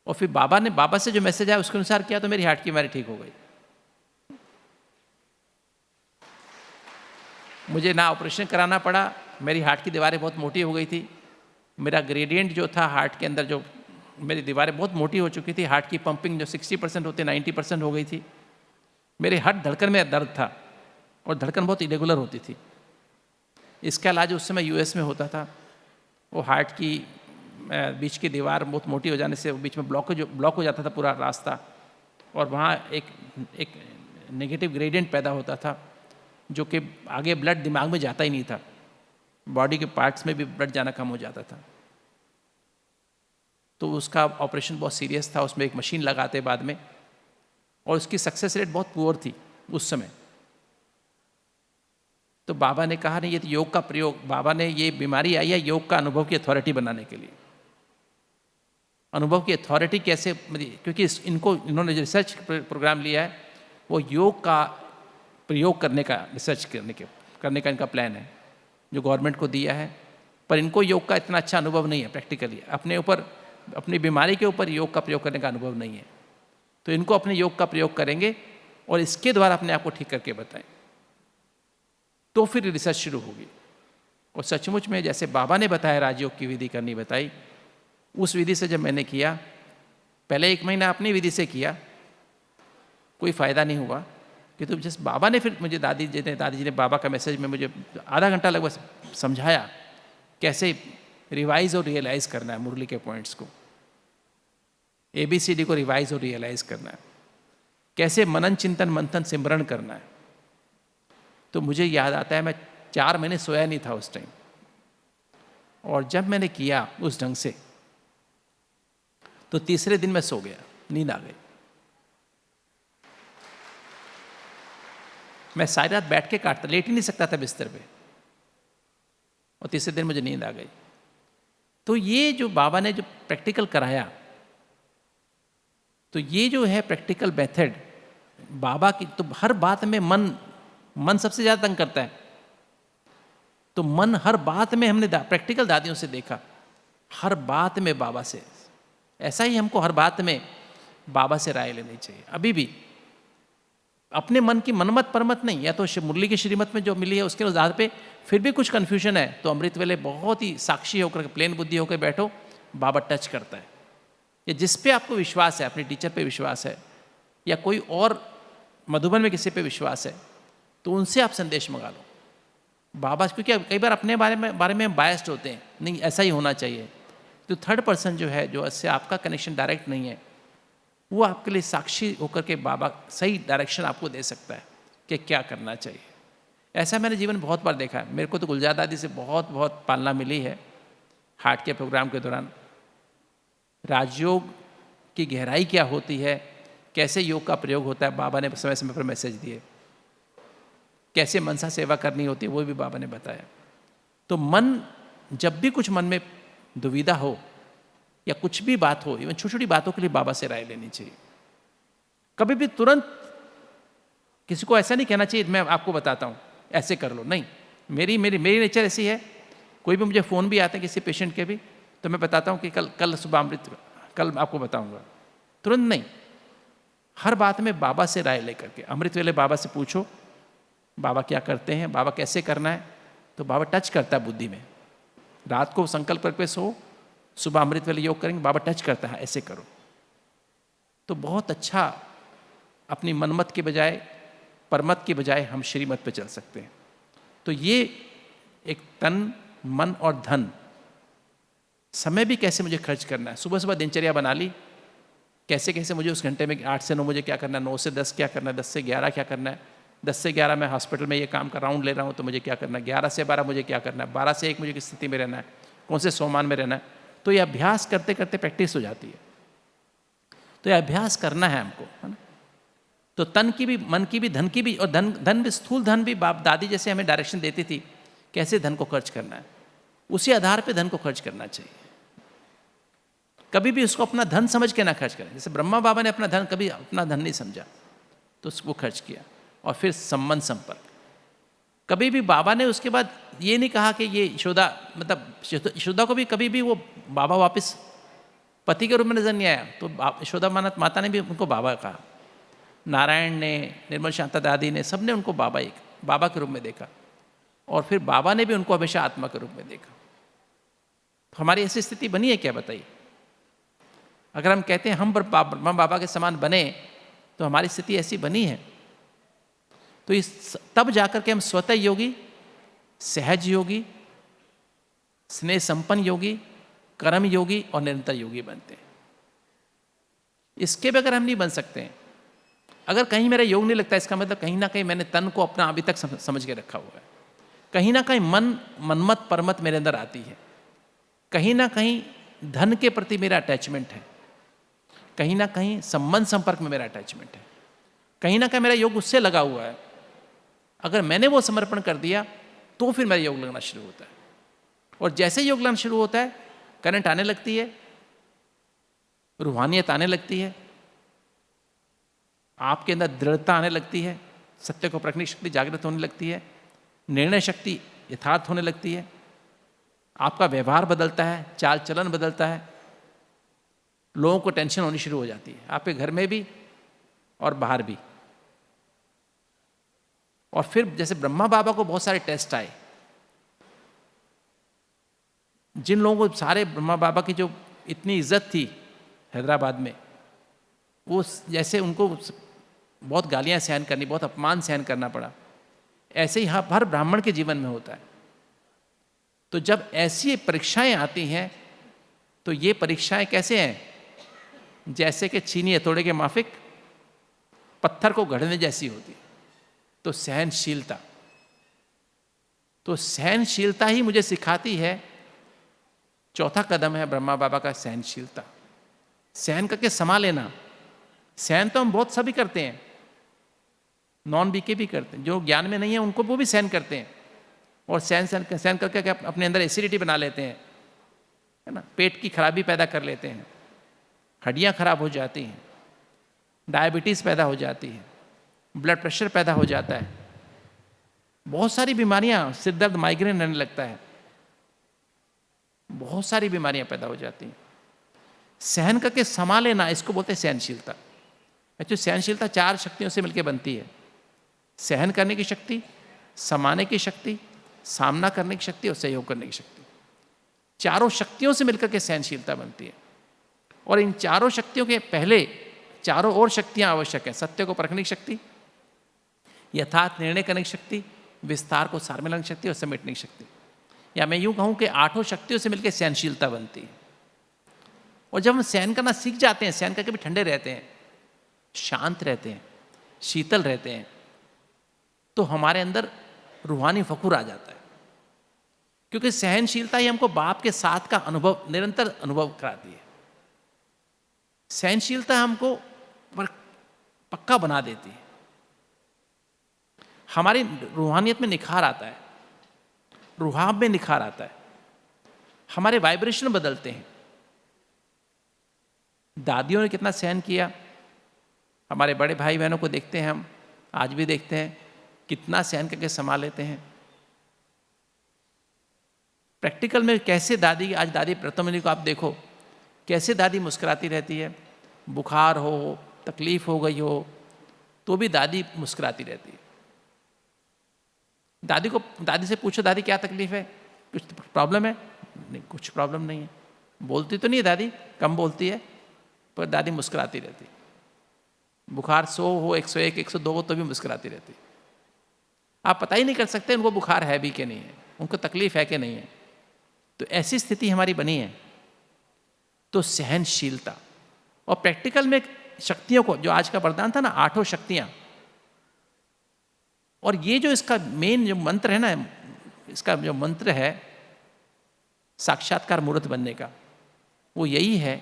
और फिर बाबा से जो मैसेज आया उसके अनुसार किया तो मेरी हार्ट की बीमारी ठीक हो गई। मुझे ना ऑपरेशन कराना पड़ा, मेरी हार्ट की दीवारें बहुत मोटी हो गई थी, मेरा ग्रेडियंट जो था हार्ट के अंदर, जो मेरी दीवारें बहुत मोटी हो चुकी थी, हार्ट की पंपिंग जो 60% होती 90% हो गई थी, मेरे हर धड़कन में दर्द था और धड़कन बहुत इरेगुलर होती थी। इसका इलाज उस समय यूएस में होता था। वो हार्ट की बीच की दीवार बहुत मोटी हो जाने से बीच में ब्लॉक हो जाता था पूरा रास्ता, और वहाँ एक नेगेटिव ग्रेडियंट पैदा होता था, जो कि आगे ब्लड दिमाग में जाता ही नहीं था, बॉडी के पार्ट्स में भी ब्लड जाना कम हो जाता था। तो उसका ऑपरेशन बहुत सीरियस था, उसमें एक मशीन लगाते बाद में, और उसकी सक्सेस रेट बहुत पुअर थी उस समय। तो बाबा ने कहा नहीं, ये तो योग का प्रयोग, बाबा ने ये बीमारी आई है योग का अनुभव की अथॉरिटी बनाने के लिए। अनुभव की अथॉरिटी कैसे, क्योंकि इन्होंने जो रिसर्च प्रोग्राम लिया है वो योग का प्रयोग करने का, रिसर्च करने का इनका प्लान है जो गवर्नमेंट को दिया है। पर इनको योग का इतना अच्छा अनुभव नहीं है प्रैक्टिकली, अपने ऊपर, अपनी बीमारी के ऊपर योग का प्रयोग करने का अनुभव नहीं है। तो इनको अपने योग का प्रयोग करेंगे और इसके द्वारा अपने आप को ठीक करके बताएं, तो फिर रिसर्च शुरू होगी। और सचमुच में जैसे बाबा ने बताया राजयोग की विधि करनी बताई, उस विधि से जब मैंने किया, पहले 1 महीना अपनी विधि से किया, कोई फ़ायदा नहीं हुआ, कि तो जिस बाबा ने फिर मुझे दादी जी ने बाबा का मैसेज में मुझे आधा घंटा लगभग समझाया कैसे रिवाइज और रियलाइज़ करना है मुरली के पॉइंट्स को, ABCD को रिवाइज और रियलाइज करना है, कैसे मनन चिंतन मंथन सिमरन करना है। तो मुझे याद आता है मैं 4 महीने सोया नहीं था उस टाइम, और जब मैंने किया उस ढंग से तो तीसरे दिन मैं सो गया, नींद आ गई। मैं सारी रात बैठ के काटता, लेट ही नहीं सकता था बिस्तर पे, और तीसरे दिन मुझे नींद आ गई। तो ये जो बाबा ने जो प्रैक्टिकल कराया, तो ये जो है प्रैक्टिकल मेथड बाबा की, तो हर बात में मन सबसे ज़्यादा तंग करता है। तो मन हर बात में हमने प्रैक्टिकल दादियों से देखा, हर बात में बाबा से, ऐसा ही हमको हर बात में बाबा से राय लेनी चाहिए। अभी भी अपने मन की मनमत परमत नहीं, या तो मुरली की श्रीमत में जो मिली है उसके आधार पे फिर भी कुछ कन्फ्यूजन है तो अमृत वेले बहुत ही साक्षी होकर, प्लेन बुद्धि होकर बैठो, बाबा टच करता है। या जिस पे आपको विश्वास है, अपने टीचर पे विश्वास है, या कोई और मधुबन में किसी पे विश्वास है, तो उनसे आप संदेश मंगा लो बाबा, क्योंकि कई बार अपने बारे में बायस्ड होते हैं, नहीं ऐसा ही होना चाहिए। तो थर्ड पर्सन जो है, जो इससे आपका कनेक्शन डायरेक्ट नहीं है, वो आपके लिए साक्षी होकर के बाबा सही डायरेक्शन आपको दे सकता है कि क्या करना चाहिए। ऐसा मैंने जीवन में बहुत बार देखा है। मेरे को तो गुलजार दादी से बहुत बहुत पालना मिली है हार्ट के प्रोग्राम के दौरान। राजयोग की गहराई क्या होती है, कैसे योग का प्रयोग होता है, बाबा ने समय समय पर मैसेज दिए। कैसे मनसा सेवा करनी होती है, वो भी बाबा ने बताया। तो मन, जब भी कुछ मन में दुविधा हो या कुछ भी बात हो, इवन छोटी छोटी बातों के लिए बाबा से राय लेनी चाहिए। कभी भी तुरंत किसी को ऐसा नहीं कहना चाहिए मैं आपको बताता हूँ ऐसे कर लो, नहीं। मेरी नेचर ऐसी है, कोई भी मुझे फ़ोन भी आता है किसी पेशेंट के भी, तो मैं बताता हूँ कि कल सुबह अमृत, कल आपको बताऊँगा, तुरंत नहीं। हर बात में बाबा से राय लेकर के, अमृत वेले बाबा से पूछो बाबा क्या करते हैं, बाबा कैसे करना है, तो बाबा टच करता है बुद्धि में। रात को संकल्प करके सो, सुबह अमृत वेले योग करेंगे, बाबा टच करता है ऐसे करो। तो बहुत अच्छा, अपनी मनमत के बजाय, परमत के बजाय हम श्रीमत पे चल सकते हैं। तो ये एक तन, मन और धन, समय भी कैसे मुझे खर्च करना है, सुबह सुबह दिनचर्या बना ली, कैसे कैसे मुझे उस घंटे में 8 से 9 मुझे क्या करना है, 9 से 10 क्या करना है, 10 से 11 क्या करना है, 10 से 11 मैं हॉस्पिटल में ये काम का राउंड ले रहा हूँ तो मुझे क्या करना है, 11 से 12 मुझे क्या करना है, 12 से 1 मुझे किस स्थिति में रहना है, कौन से सोमान में रहना है। तो ये अभ्यास करते करते प्रैक्टिस हो जाती है। तो ये अभ्यास करना है हमको, है ना। तो तन की भी, मन की भी, धन की भी, और धन भी, स्थूल धन भी बाप दादी जैसे हमें डायरेक्शन देती थी कैसे धन को खर्च करना है, उसी आधार पे धन को खर्च करना चाहिए। कभी भी उसको अपना धन समझ के ना खर्च करें। जैसे ब्रह्मा बाबा ने अपना धन कभी अपना धन नहीं समझा तो उसको खर्च किया। और फिर संबंध संपर्क, कभी भी बाबा ने उसके बाद ये नहीं कहा कि ये यशोदा, मतलब यशोदा को भी कभी भी वो बाबा वापस पति के रूप में नजर नहीं आया, तो यशोदा माता ने भी उनको बाबा कहा, नारायण ने, निर्मल शांता दादी ने, सब ने उनको बाबा के रूप में देखा। और फिर बाबा ने भी उनको हमेशा आत्मा के रूप में देखा। तो हमारी ऐसी स्थिति बनी है क्या, बताइए। अगर हम कहते हैं हम ब्रह्मा बाबा के समान बने, तो हमारी स्थिति ऐसी बनी है। तो इस तब जाकर के हम स्वतः योगी, सहज योगी, स्नेह संपन्न योगी, कर्म योगी और निरंतर योगी बनते हैं। इसके बगैर हम नहीं बन सकते हैं। अगर कहीं मेरा योग नहीं लगता, इसका मतलब कहीं ना कहीं मैंने तन को अपना अभी तक समझ के रखा हुआ है। कहीं ना कहीं मनमत परमत मेरे अंदर आती है। कहीं ना कहीं धन के प्रति मेरा अटैचमेंट है। कहीं ना कहीं संबंध संपर्क में मेरा अटैचमेंट है। कहीं ना कहीं मेरा योग उससे लगा हुआ है। अगर मैंने वो समर्पण कर दिया तो फिर मेरा योग लगना शुरू होता है। और जैसे योग लगना शुरू होता है, करंट आने लगती है, रूहानियत आने लगती है, आपके अंदर दृढ़ता आने लगती है, सत्य को परखने की शक्ति जागृत होने लगती है, निर्णय शक्ति यथार्थ होने लगती है, आपका व्यवहार बदलता है, चाल चलन बदलता है, लोगों को टेंशन होनी शुरू हो जाती है, आपके घर में भी और बाहर भी। और फिर जैसे ब्रह्मा बाबा को बहुत सारे टेस्ट आए, जिन लोगों को सारे ब्रह्मा बाबा की जो इतनी इज्जत थी हैदराबाद में, वो जैसे उनको बहुत गालियां सहन करनी, बहुत अपमान सहन करना पड़ा, ऐसे ही हर ब्राह्मण के जीवन में होता है। तो जब ऐसी परीक्षाएं आती हैं, तो ये परीक्षाएं कैसे हैं, जैसे कि चीनी हथौड़े के माफिक पत्थर को गढ़ने जैसी होती है। तो सहनशीलता, तो सहनशीलता ही मुझे सिखाती है, चौथा कदम है ब्रह्मा बाबा का, सहनशीलता। सहन करके समा लेना। सहन तो हम बहुत सभी करते हैं, नॉन बीके भी करते हैं, जो ज्ञान में नहीं है उनको वो भी सहन करते हैं। और सहन करके अपने अंदर एसिडिटी बना लेते हैं, है ना, पेट की खराबी पैदा कर लेते हैं, हड्डियां खराब हो जाती हैं, डायबिटीज़ पैदा हो जाती है, ब्लड प्रेशर पैदा हो जाता है। बहुत सारी बीमारियां, सिर दर्द, माइग्रेन रहने लगता है, बहुत सारी बीमारियां पैदा हो जाती हैं। सहन करके समा लेना, इसको बोलते हैं सहनशीलता। एक्चुअली सहनशीलता 4 शक्तियों से मिलकर बनती है। सहन करने की शक्ति, समाने की शक्ति, सामना करने की शक्ति और सहयोग करने की शक्ति। चारों शक्तियों से मिलकर के सहनशीलता बनती है। और इन चारों शक्तियों के पहले चारों और शक्तियां आवश्यक है। सत्य को परखने की शक्ति, यथार्थ निर्णय करने की शक्ति, विस्तार को सार में लाने की शक्ति और समेटने की शक्ति। या मैं यूं कहूं कि 8 शक्तियों से मिलकर सहनशीलता बनती है। और जब हम सहन करना सीख जाते हैं, सहन करके भी ठंडे रहते हैं, शांत रहते हैं, शीतल रहते हैं, तो हमारे अंदर रूहानी फखुर आ जाता है। क्योंकि सहनशीलता ही हमको बाप के साथ का अनुभव, निरंतर अनुभव कराती है। सहनशीलता हमको पक्का बना देती है। हमारी रूहानियत में निखार आता है, रूहाब में निखार आता है, हमारे वाइब्रेशन बदलते हैं। दादियों ने कितना सहन किया, हमारे बड़े भाई बहनों को देखते हैं, हम आज भी देखते हैं कितना सहन करके संभाल लेते हैं। प्रैक्टिकल में कैसे दादी, आज दादी प्रथमिनी को आप देखो, कैसे दादी मुस्कुराती रहती है। बुखार हो, तकलीफ हो गई हो, तो भी दादी मुस्कुराती रहती है। दादी से पूछो, दादी क्या तकलीफ है, कुछ प्रॉब्लम है? नहीं, कुछ प्रॉब्लम नहीं है। बोलती तो नहीं है दादी, कम बोलती है, पर दादी मुस्कुराती रहती। बुखार 100 हो, 101, 102 हो, तो भी मुस्कुराती रहती। आप पता ही नहीं कर सकते उनको बुखार है भी कि नहीं है, उनको तकलीफ है कि नहीं है। तो ऐसी स्थिति हमारी बनी है। तो सहनशीलता और प्रैक्टिकल में शक्तियों को, जो आज का वरदान था ना, 8 शक्तियां, और ये जो इसका मेन जो मंत्र है ना, इसका जो मंत्र है साक्षात्कार मूर्त बनने का, वो यही है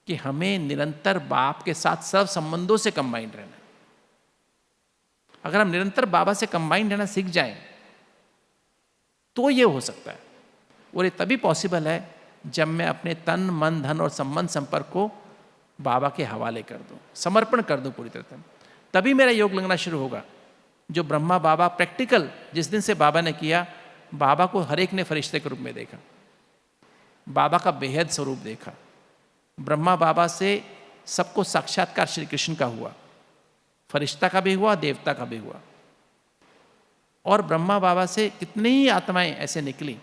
कि हमें निरंतर बाप के साथ सर्व संबंधों से कंबाइंड रहना। अगर हम निरंतर बाबा से कंबाइंड रहना सीख जाएं तो ये हो सकता है। और ये तभी पॉसिबल है जब मैं अपने तन, मन, धन और संबंध संपर्क को बाबा के हवाले कर दूं, समर्पण कर दूं पूरी तरह। तभी मेरा योग लगना शुरू होगा। जो ब्रह्मा बाबा प्रैक्टिकल जिस दिन से बाबा ने किया, बाबा को हर एक ने फरिश्ते के रूप में देखा, बाबा का बेहद स्वरूप देखा। ब्रह्मा बाबा से सबको साक्षात्कार श्री कृष्ण का हुआ, फरिश्ता का भी हुआ, देवता का भी हुआ। और ब्रह्मा बाबा से कितनी ही आत्माएं ऐसे निकली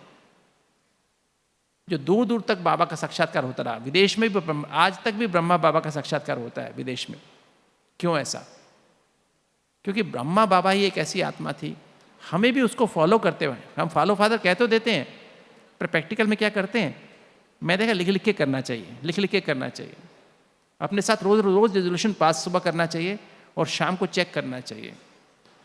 जो दूर दूर तक बाबा का साक्षात्कार होता रहा। विदेश में भी आज तक भी ब्रह्मा बाबा का साक्षात्कार होता है विदेश में। क्यों ऐसा? क्योंकि ब्रह्मा बाबा ही एक ऐसी आत्मा थी, हमें भी उसको फॉलो करते हुए, हम फॉलो फादर कह तो देते हैं, पर प्रैक्टिकल में क्या करते हैं? मैं देखा लिख लिख के करना चाहिए, लिख लिख के करना चाहिए। अपने साथ रोज रोज रेजोल्यूशन पास सुबह करना चाहिए और शाम को चेक करना चाहिए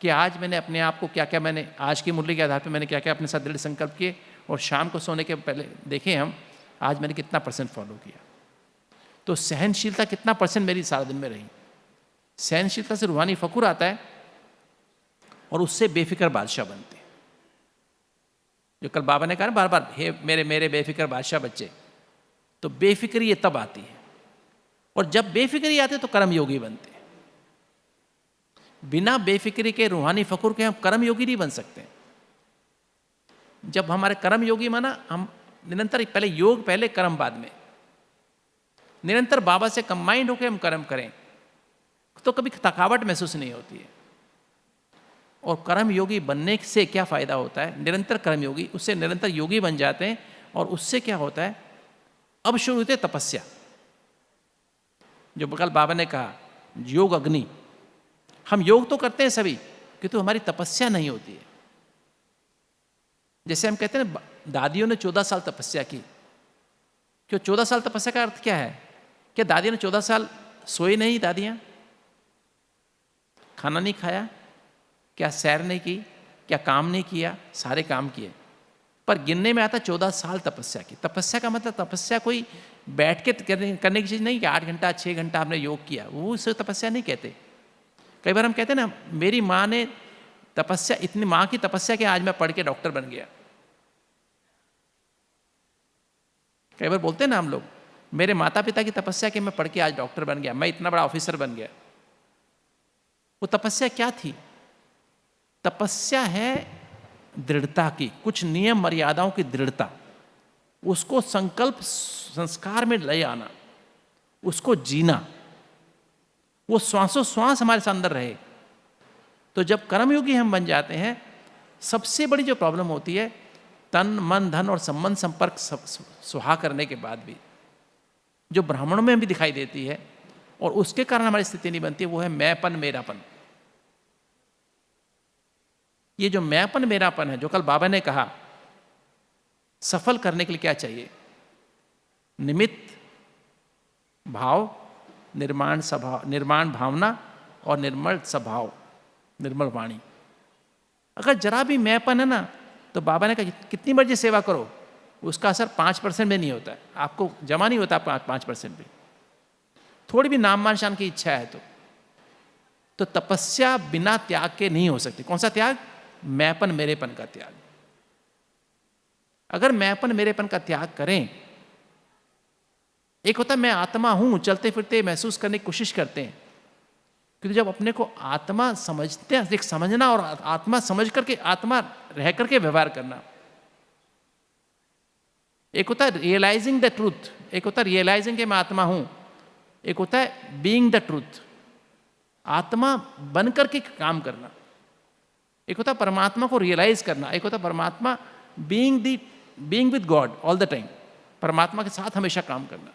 कि आज मैंने अपने आप को क्या क्या, मैंने आज की मुरली के आधार पर मैंने क्या क्या अपने साथ दृढ़ संकल्प किए, और शाम को सोने के पहले देखें हम आज मैंने कितना % फॉलो किया। तो सहनशीलता कितना % मेरी सारा दिन में रही। सहनशीलता से रूहानी फकुर आता है और उससे बेफिक्र बादशाह बनते हैं। जो कल बाबा ने कहा ना बार बार, हे मेरे मेरे बेफिक्र बादशाह बच्चे, तो बेफिक्री ये तब आती है। और जब बेफिक्री आते तो कर्म योगी बनते हैं। बिना बेफिक्री के, रूहानी फकुर के हम कर्म योगी नहीं बन सकते। जब हमारे कर्म योगी माना, हम निरंतर पहले योग, पहले कर्म बाद में, निरंतर बाबा से कंबाइंड होकर हम कर्म करें तो कभी थकावट महसूस नहीं होती है। और कर्म योगी बनने से क्या फायदा होता है? निरंतर कर्म योगी, उससे निरंतर योगी बन जाते हैं। और उससे क्या होता है? अब शुरू होती है तपस्या। जो कल बाबा ने कहा योग अग्नि, हम योग तो करते हैं सभी, किंतु हमारी तपस्या नहीं होती है। जैसे हम कहते हैं ना, दादियों ने 14 साल तपस्या की। क्यों 14 साल तपस्या का अर्थ क्या है? क्या दादियों ने 14 साल सोई नहीं? दादियां खाना नहीं खाया? क्या सैर नहीं की? क्या काम नहीं किया? सारे काम किए, पर गिनने में आता 14 साल तपस्या की। तपस्या का मतलब तपस्या कोई बैठ के करने की चीज़ नहीं कि 8 घंटा 6 घंटा हमने योग किया, वो उसे तपस्या नहीं कहते। कई बार हम कहते हैं ना, मेरी माँ ने तपस्या, इतनी माँ की तपस्या कि आज मैं पढ़ के डॉक्टर बन गया। कई बार बोलते हैं ना हम लोग, मेरे माता पिता की तपस्या कि मैं पढ़ के आज डॉक्टर बन गया, मैं इतना बड़ा ऑफिसर बन गया। वो तपस्या क्या थी? तपस्या है दृढ़ता की, कुछ नियम मर्यादाओं की दृढ़ता, उसको संकल्प संस्कार में ले आना, उसको जीना, वो श्वासों श्वास हमारे साथ अंदर रहे। तो जब कर्मयोगी हम बन जाते हैं, सबसे बड़ी जो प्रॉब्लम होती है, तन मन धन और संबंध संपर्क सुहा करने के बाद भी जो ब्राह्मणों में भी दिखाई देती है और उसके कारण हमारी स्थिति नहीं बनती, वो है मैंपन मेरापन। ये जो मैंपन मेरापन है, जो कल बाबा ने कहा, सफल करने के लिए क्या चाहिए? निमित्त भाव, निर्माण भावना और निर्मल स्वभाव, निर्मल वाणी। अगर जरा भी मैंपन है ना, तो बाबा ने कहा कितनी मर्जी सेवा करो, उसका असर 5% में नहीं होता है, आपको जमा नहीं होता 5% भी। थोड़ी भी नाम मान शान की इच्छा है तो तपस्या बिना त्याग के नहीं हो सकती। कौन सा त्याग? मैंपन मेरेपन का त्याग। अगर मैंपन मेरेपन का त्याग करें, एक होता है मैं आत्मा हूं, चलते फिरते महसूस करने की कोशिश करते हैं, क्योंकि जब अपने को आत्मा समझते हैं, एक समझना और आत्मा समझ करके आत्मा रह करके व्यवहार करना। एक होता है रियलाइजिंग द ट्रूथ, एक होता है रियलाइजिंग कि मैं आत्मा हूं, एक होता है बीइंग द ट्रूथ, आत्मा बन करके काम करना। एक होता है परमात्मा को रियलाइज करना, एक होता है परमात्मा being with God all the time, परमात्मा के साथ हमेशा काम करना।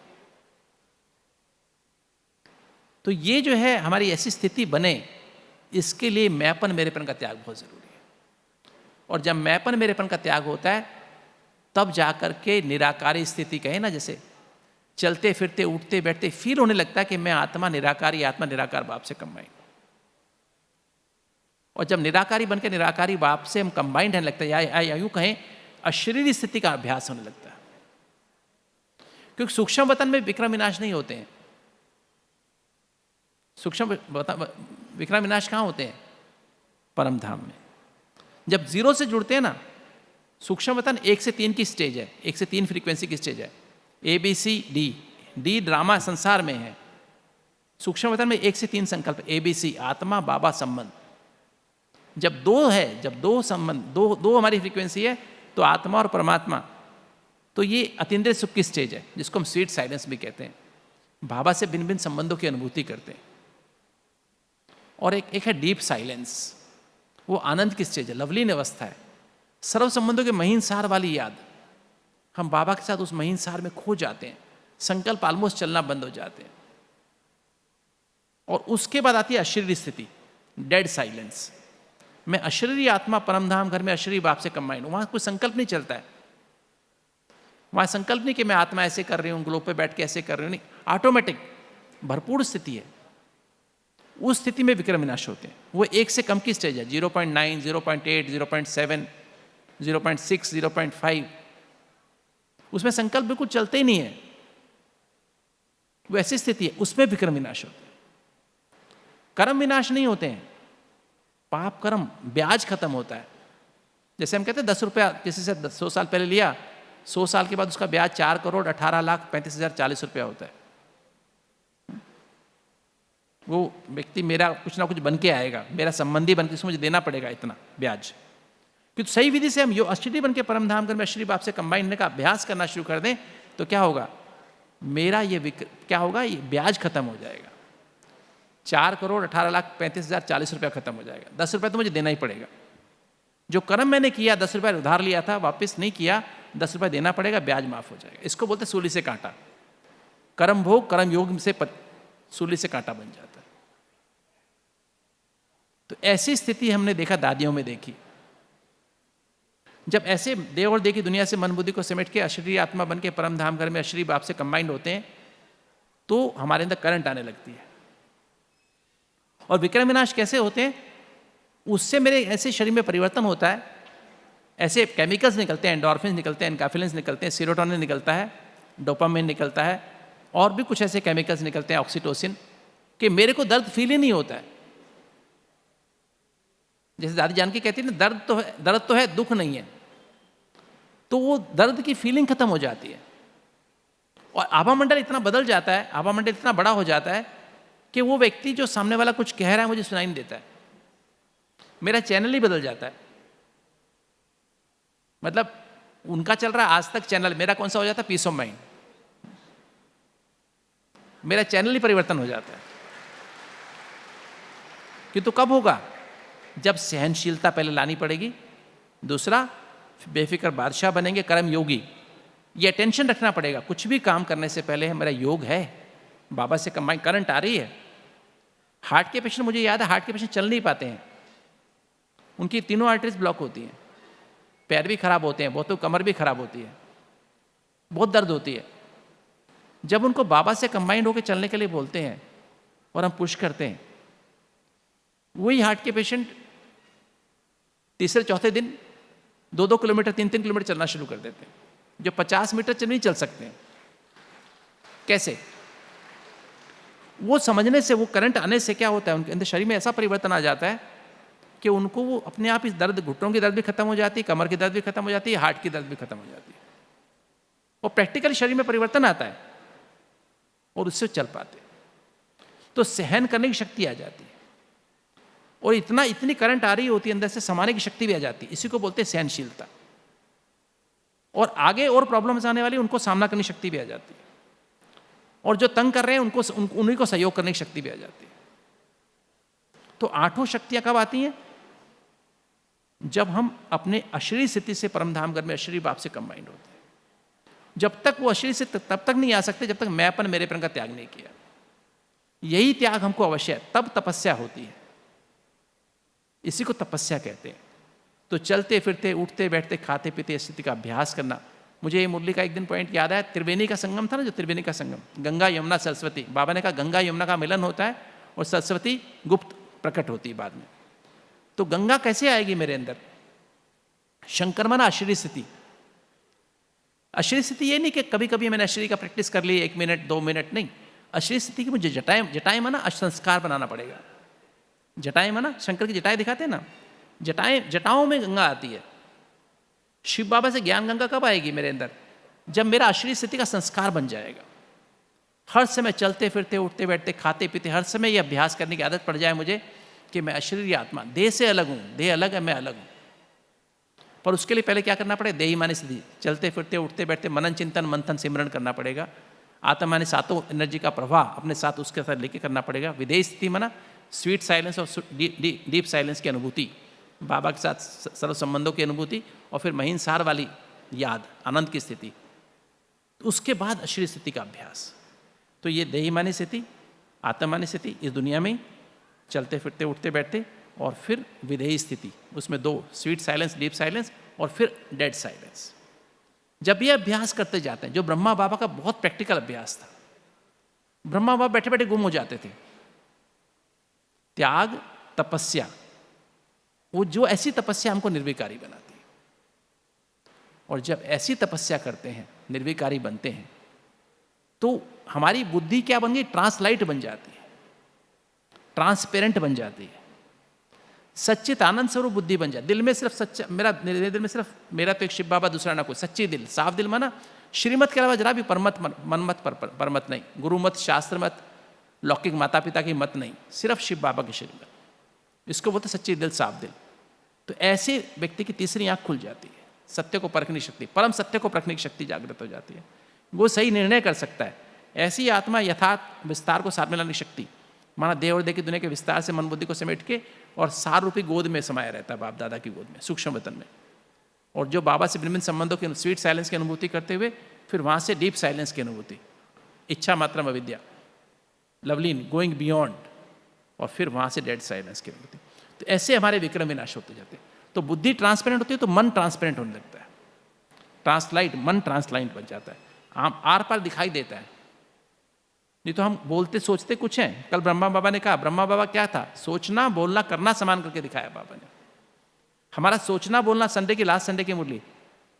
तो ये जो है हमारी ऐसी स्थिति बने, इसके लिए मैंपन मेरेपन का त्याग बहुत जरूरी है। और जब मैंपन मेरेपन का त्याग होता है, तब जाकर के निराकारी स्थिति कहे ना, जैसे चलते फिरते उठते बैठते फील होने लगता है कि मैं आत्मा निराकारी, आत्मा निराकार बाप से कंबाइंड। और जब निराकारी बनकर निराकारी बाप से हम कंबाइंड होने लगता है, या यूं कहें अशरीरी स्थिति का अभ्यास होने लगता है। क्योंकि सूक्ष्म वतन में विक्रम विनाश नहीं होते हैं। सूक्ष्म विक्रम विनाश कहाँ होते हैं? परम धाम में। जब जीरो से जुड़ते हैं ना, सूक्ष्म वतन 1 से 3 की स्टेज है, 1 से 3 फ्रीक्वेंसी की स्टेज है, ABCD, डी ड्रामा संसार में है। सूक्ष्म वतन में 1 से 3 संकल्प, ABC आत्मा बाबा संबंध। जब 2 है, जब 2 संबंध, दो हमारी फ्रीक्वेंसी है, तो आत्मा और परमात्मा, तो ये अतीन्द्रिय सुख की स्टेज है, जिसको हम स्वीट साइलेंस भी कहते हैं। बाबा से भिन्न भिन्न संबंधों की अनुभूति करते हैं। और एक है डीप साइलेंस, वो आनंद की स्टेज है, लवलीन अवस्था है, सर्व संबंधों के महीन सार वाली याद। हम बाबा के साथ उस महीन सार में खो जाते हैं, संकल्प ऑलमोस्ट चलना बंद हो जाते हैं। और उसके बाद आती है अशरीरी स्थिति, डेड साइलेंस। मैं अशरीरी आत्मा परमधाम घर में अशरीरी बाप से कंबाइंड हूं, वहां कोई संकल्प नहीं चलता है। वहां संकल्प नहीं कि मैं आत्मा ऐसे कर रही हूं, ग्लोब पे बैठ के ऐसे कर रही हूं, नहीं, ऑटोमेटिक भरपूर स्थिति है। उस स्थिति में विक्रम विनाश होते हैं। वो 1 से कम की स्टेज है, 0.9, 0.8, 0.7, 0.6, 0.5, उसमें संकल्प बिल्कुल चलते ही नहीं है। वो ऐसी स्थिति है, उसमें विक्रम विनाश होते हैं। कर्म विनाश नहीं होते हैं, पाप कर्म ब्याज खत्म होता है। जैसे हम कहते हैं 10 रुपया किसी से 100 साल पहले लिया, 100 साल के बाद उसका ब्याज 4,18,35,040 रुपया होता है। वो व्यक्ति मेरा कुछ ना कुछ बन के आएगा, मेरा संबंधी बन के, उसको मुझे देना पड़ेगा इतना ब्याज। क्योंकि सही विधि से हम यो अष्टि बन के परमधाम घर में अश्री बाप से कंबाइन होने का अभ्यास करना शुरू कर दें, तो क्या होगा? मेरा ये क्या होगा? ये ब्याज खत्म हो जाएगा। 4,18,35,040 रुपया खत्म हो जाएगा। 10 रुपये तो मुझे देना ही पड़ेगा। जो कर्म मैंने किया, 10 रुपये उधार लिया था, वापस नहीं किया, 10 रुपये देना पड़ेगा, ब्याज माफ हो जाएगा। इसको बोलते सूली से कांटा। कर्म भोग कर्म योग से सूली से कांटा बन जाता है। तो ऐसी स्थिति हमने देखा, दादियों में देखी। जब ऐसे देव और देव की दुनिया से मन बुद्धि को समेट के अशरीरी आत्मा बन के परम धाम घर में अशरीरी बाप से कंबाइंड होते हैं, तो हमारे अंदर करंट आने लगती है। और विक्रम विनाश कैसे होते हैं? उससे मेरे ऐसे शरीर में परिवर्तन होता है, ऐसे केमिकल्स निकलते हैं, एंडोर्फिन निकलते हैं, एनकाफिलिन्स निकलते हैं, सीरोटोनिन निकलता है, डोपामाइन निकलता है, और भी कुछ ऐसे केमिकल्स निकलते हैं, ऑक्सीटोसिन, कि मेरे को दर्द फील ही नहीं होता है। जैसे दादी जानकी कहती है ना, दर्द तो है दुख नहीं है, तो वो दर्द की फीलिंग खत्म हो जाती है। और आभा मंडल इतना बदल जाता है, आभा मंडल इतना बड़ा हो जाता है कि वो व्यक्ति जो सामने वाला कुछ कह रहा है मुझे सुनाई नहीं देता है। मेरा चैनल ही बदल जाता है। मतलब उनका चल रहा है आज तक चैनल, मेरा कौन सा हो जाता है? Peace of mind. मेरा चैनल ही परिवर्तन हो जाता है। किंतु कब होगा? जब सहनशीलता पहले लानी पड़ेगी, दूसरा बेफिक्र बादशाह बनेंगे, कर्म योगी। ये अटेंशन रखना पड़ेगा, कुछ भी काम करने से पहले मेरा योग है, बाबा से कंबाइन करंट आ रही है। हार्ट के पेशेंट, मुझे याद है, हार्ट के पेशेंट चल नहीं पाते हैं, उनकी तीनों आर्टरीज ब्लॉक होती हैं, पैर भी खराब होते हैं, बहुतों कमर भी खराब होती है, बहुत दर्द होती है। जब उनको बाबा से कंबाइंड होकर चलने के लिए बोलते हैं और हम पुश करते हैं, वही हार्ट के पेशेंट तीसरे चौथे दिन 2-2 किलोमीटर 3-3 किलोमीटर चलना शुरू कर देते हैं, जो 50 मीटर चल नहीं चल सकते हैं। कैसे? वो समझने से, वो करंट आने से क्या होता है, उनके अंदर शरीर में ऐसा परिवर्तन आ जाता है कि उनको वो अपने आप इस दर्द, घुटनों की दर्द भी खत्म हो जाती है, कमर की दर्द भी खत्म हो जाती है, हार्ट की दर्द भी खत्म हो जाती है, और प्रैक्टिकली शरीर में परिवर्तन आता है और उससे चल पाते। तो सहन करने की शक्ति आ जाती है, और इतनी करंट आ रही होती है अंदर से, समाने की शक्ति भी आ जाती है। इसी को बोलते हैं सहनशीलता। और आगे और प्रॉब्लम्स आने वाली, उनको सामना करने की शक्ति भी आ जाती है, और जो तंग कर रहे हैं उन्हीं को सहयोग करने की शक्ति भी आ जाती है। तो 8 शक्तियां कब आती हैं? जब हम अपने अशरीरी स्थिति से परमधाम घर में अशरीरी बाप से कंबाइंड होते हैं। जब तक वो अशरीरी से तब तक नहीं आ सकते जब तक मैंपन, मेरेपन का त्याग नहीं किया। यही त्याग हमको अवश्य है, तब तपस्या होती है। इसी को तपस्या कहते हैं। तो चलते फिरते, उठते बैठते, खाते पीते स्थिति का अभ्यास करना। मुझे ये मुरली का एक दिन पॉइंट याद आया, त्रिवेणी का संगम था ना, जो त्रिवेणी का संगम, गंगा यमुना सरस्वती। बाबा ने कहा गंगा यमुना का मिलन होता है और सरस्वती गुप्त प्रकट होती है बाद में। तो गंगा कैसे आएगी मेरे अंदर? शंकर माना अशरीरी स्थिति। अशरीरी स्थिति ये नहीं कि कभी कभी मैंने अशरीरी का प्रैक्टिस कर ली 1 मिनट 2 मिनट, नहीं। अशरीरी स्थिति की मुझे जटाएं माना संस्कार बनाना पड़ेगा। जटाएं माना, शंकर की जटाएं दिखाते हैं ना, जटाओं में गंगा आती है। शिव बाबा से ज्ञान गंगा कब आएगी मेरे अंदर? जब मेरा अशरीरी स्थिति का संस्कार बन जाएगा। हर समय चलते फिरते, उठते बैठते, खाते पीते, हर समय ये अभ्यास करने की आदत पड़ जाए मुझे कि मैं अशरीरी आत्मा, देह से अलग हूँ, देह अलग है, मैं अलग हूँ। पर उसके लिए पहले क्या करना पड़ेगा? देही मानी स्थिति, चलते फिरते, उठते बैठते, मनन चिंतन मंथन सिमरण करना पड़ेगा। आत्मा माने सातों एनर्जी का प्रवाह अपने साथ उसके साथ लेके करना पड़ेगा। विदेही स्थिति माना स्वीट साइलेंस और डीप साइलेंस की अनुभूति, बाबा के साथ सर्व संबंधों की अनुभूति, और फिर महिंसार वाली याद, आनंद की स्थिति। उसके बाद अशरीरी स्थिति का अभ्यास। तो ये देहीमानी स्थिति, आत्मानी स्थिति इस दुनिया में चलते फिरते, उठते बैठते, और फिर विधेयी स्थिति, उसमें 2, स्वीट साइलेंस, डीप साइलेंस, और फिर डेड साइलेंस। जब ये अभ्यास करते जाते हैं, जो ब्रह्मा बाबा का बहुत प्रैक्टिकल अभ्यास था, ब्रह्मा बाबा बैठे बैठे गुम हो जाते थे। त्याग, तपस्या, वो जो ऐसी तपस्या हमको निर्विकारी बनाती है। और जब ऐसी तपस्या करते हैं, निर्विकारी बनते हैं, तो हमारी बुद्धि क्या बन गई? ट्रांसलाइट बन जाती है, ट्रांसपेरेंट बन जाती है, सच्चित आनंद स्वरूप बुद्धि बन जाती। दिल में सिर्फ सच्चा, मेरे दिल में सिर्फ मेरा तो एक शिव बाबा, दूसरा ना कोई। सच्ची दिल, साफ दिल माना श्रीमत के अलावा जरा भी परमत, मनमत, परमत नहीं, गुरु मत, शास्त्र मत, लौकिक माता पिता की मत नहीं, सिर्फ शिव बाबा की श्रीमत। इसको बोलते सच्ची दिल, साफ दिल। तो ऐसे व्यक्ति की तीसरी आंख खुल जाती है, सत्य को परखने की शक्ति, परम सत्य को परखने की शक्ति जागृत हो जाती है। वो सही निर्णय कर सकता है। ऐसी आत्मा यथार्थ विस्तार को साथ में लाने की शक्ति, माना देव और देव की दुनिया के विस्तार से मन बुद्धि को समेट के और सार रूपी गोद में समाया रहता है, बाप दादा की गोद में, सूक्ष्म वतन में। और जो बाबा से भिन्न संबंधों की स्वीट साइलेंस की अनुभूति करते हुए फिर वहाँ से डीप साइलेंस की अनुभूति, इच्छा मात्रम अविद्या, लवलीन, गोइंग बियॉन्ड, और फिर वहाँ से डेड साइलेंस की अनुभूति। तो ऐसे हमारे विक्रम विनाश होते जाते हैं। तो बुद्धि ट्रांसपेरेंट होती है तो मन ट्रांसपेरेंट होने लगता है, ट्रांसलाइट, मन ट्रांसलाइट बन जाता है, आर पार दिखाई देता है। नहीं तो हम बोलते सोचते कुछ हैं। कल ब्रह्मा बाबा ने कहा, ब्रह्मा बाबा क्या था? सोचना बोलना करना समान करके दिखाया बाबा ने। हमारा सोचना बोलना, संडे की लास्ट संडे की मुरली,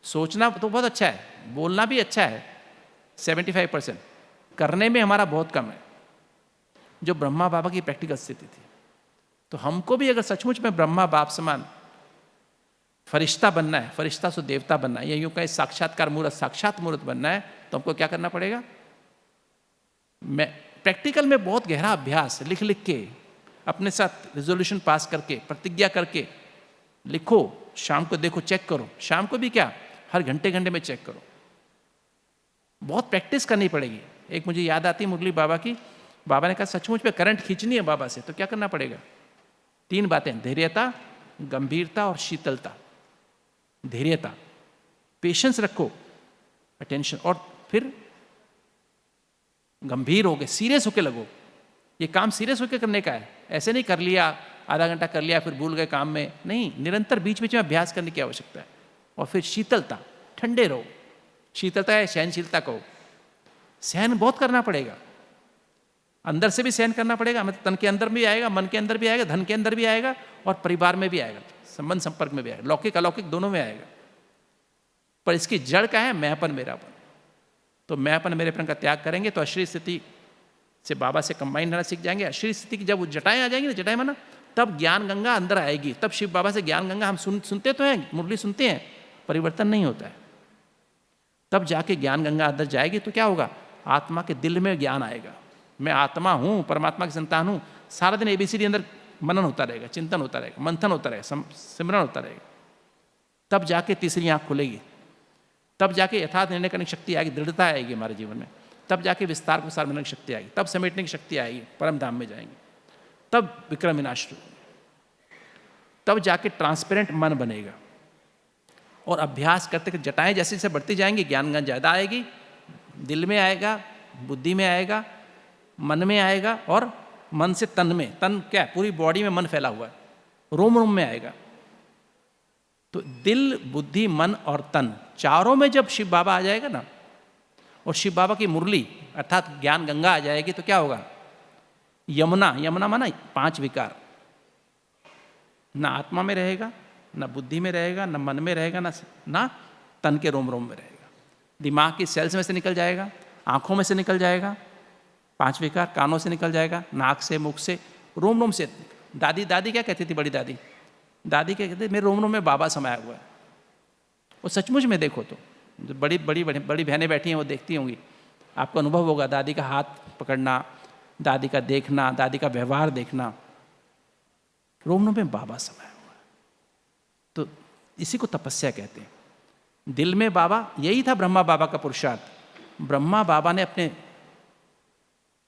सोचना तो बहुत अच्छा है, बोलना भी अच्छा है 75%, करने में हमारा बहुत कम है, जो ब्रह्मा बाबा की प्रैक्टिकल स्थिति थी। तो हमको भी अगर सचमुच में ब्रह्मा बाप समान फरिश्ता बनना है, फरिश्ता से देवता बनना है, या यूँ कहें साक्षात्कार मूर्त, साक्षात मूर्त बनना है, तो हमको क्या करना पड़ेगा? मैं प्रैक्टिकल में बहुत गहरा अभ्यास लिख लिख के अपने साथ रिजोल्यूशन पास करके, प्रतिज्ञा करके लिखो, शाम को देखो, चेक करो। शाम को भी क्या, हर घंटे घंटे में चेक करो। बहुत प्रैक्टिस करनी पड़ेगी। एक मुझे याद आती मुरली बाबा की, बाबा ने कहा सचमुच में करंट खींचनी है बाबा से तो क्या करना पड़ेगा? 3 बातें, धैर्यता, गंभीरता और शीतलता। धैर्यता, पेशेंस रखो, अटेंशन, और फिर गंभीर हो गए, सीरियस होके लगो। ये काम सीरियस होके करने का है, ऐसे नहीं कर लिया, आधा घंटा कर लिया फिर भूल गए काम में, नहीं, निरंतर बीच बीच में अभ्यास करने की आवश्यकता है। और फिर शीतलता, ठंडे रहो। शीतलता है सहनशीलता को, सहन बहुत करना पड़ेगा, अंदर से भी सहन करना पड़ेगा, मतलब तन के अंदर भी आएगा, मन के अंदर भी आएगा, धन के अंदर भी आएगा, और परिवार में भी आएगा, संबंध संपर्क में भी आएगा, लौकिक अलौकिक दोनों में आएगा। पर इसकी जड़ क्या है? मैंपन, मेरापन। तो मैंपन मेरेपन का त्याग करेंगे तो अशरीर स्थिति से बाबा से कंबाइन रहना सीख जाएंगे। अशरीर स्थिति की जब वो जटाएं आ जाएंगी ना, जटाएं माना, तब ज्ञान गंगा अंदर आएगी, तब शिव बाबा से ज्ञान गंगा हम सुनते तो हैं, मुरली सुनते हैं, परिवर्तन नहीं होता है। तब जाके ज्ञान गंगा अंदर जाएगी तो क्या होगा? आत्मा के दिल में ज्ञान आएगा, मैं आत्मा हूँ, परमात्मा की संतान हूँ। सारा दिन ABCD अंदर मनन होता रहेगा, चिंतन होता रहेगा, मंथन होता रहेगा, सिमरन होता रहेगा। तब जाके तीसरी आंख खुलेगी, तब जाके यथार्थ निर्णय करने की शक्ति आएगी, दृढ़ता आएगी हमारे जीवन में, तब जाके विस्तार को विस्तार करने की शक्ति आएगी, तब समेटने की शक्ति आएगी, परम धाम में जाएंगे, तब विक्रम विनाश, तब जाके ट्रांसपेरेंट मन बनेगा। और अभ्यास करते करते जटाएं जैसे जैसे बढ़ती जाएंगी, ज्ञान ज्ञान ज़्यादा आएगी, दिल में आएगा, बुद्धि में आएगा, मन में आएगा, और मन से तन में, तन क्या है? पूरी बॉडी में मन फैला हुआ है, रोम रोम में आएगा। तो दिल, बुद्धि, मन और तन, चारों में जब शिव बाबा आ जाएगा ना, और शिव बाबा की मुरली अर्थात ज्ञान गंगा आ जाएगी तो क्या होगा? यमुना, यमुना माना 5 विकार, ना आत्मा में रहेगा, ना बुद्धि में रहेगा, ना मन में रहेगा, ना तन के रोम रोम में रहेगा। दिमाग की सेल्स में से निकल जाएगा, आंखों में से निकल जाएगा 5 विकार, कानों से निकल जाएगा, नाक से, मुख से, रोम रोम से। दादी क्या कहती थी, बड़ी दादी क्या कहती थी? मेरे रोम रोम में बाबा समाया हुआ है। वो सचमुच में देखो तो, जो बड़ी बहनें बैठी हैं वो देखती होंगी, आपको अनुभव होगा, दादी का हाथ पकड़ना, दादी का देखना, दादी का व्यवहार देखना, रोम रोम में बाबा समाया हुआ है। तो इसी को तपस्या कहते हैं। दिल में बाबा, यही था ब्रह्मा बाबा का पुरुषार्थ। ब्रह्मा बाबा ने अपने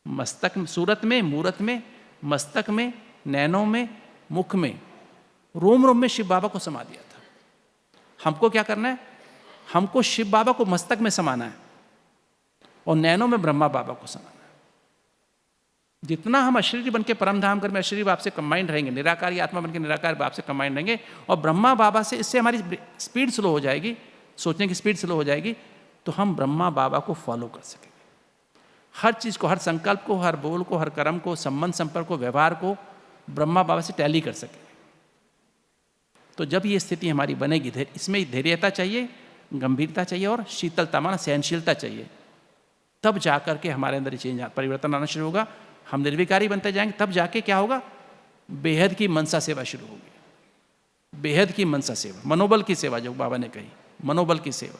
मस्तक, सूरत में, मूरत में, मस्तक में, नैनों में, मुख में, रोम रोम में शिव बाबा को समा दिया था। हमको क्या करना है? हमको शिव बाबा को मस्तक में समाना है और नैनों में ब्रह्मा बाबा को समाना है। जितना हम अशरीरी बन के परम धाम घर में अशरीरी बाप से कंबाइंड रहेंगे, निराकारी आत्मा बन के निराकार बाप से कंबाइंड रहेंगे, और ब्रह्मा बाबा से, इससे हमारी स्पीड स्लो हो जाएगी, सोचने की स्पीड स्लो हो जाएगी, तो हम ब्रह्मा बाबा को फॉलो कर सकेंगे। हर चीज़ को, हर संकल्प को, हर बोल को, हर कर्म को, संबंध संपर्क को, व्यवहार को ब्रह्मा बाबा से टैली कर सकेंगे। तो जब ये स्थिति हमारी बनेगी, इसमें धैर्यता चाहिए, गंभीरता चाहिए और शीतलता, माना सहनशीलता चाहिए, तब जाकर के हमारे अंदर चेंज, परिवर्तन आना शुरू होगा। हम निर्विकारी बनते जाएंगे, तब जाके क्या होगा? बेहद की मनसा सेवा शुरू होगी। बेहद की मनसा सेवा, मनोबल की सेवा, जो बाबा ने कही, मनोबल की सेवा,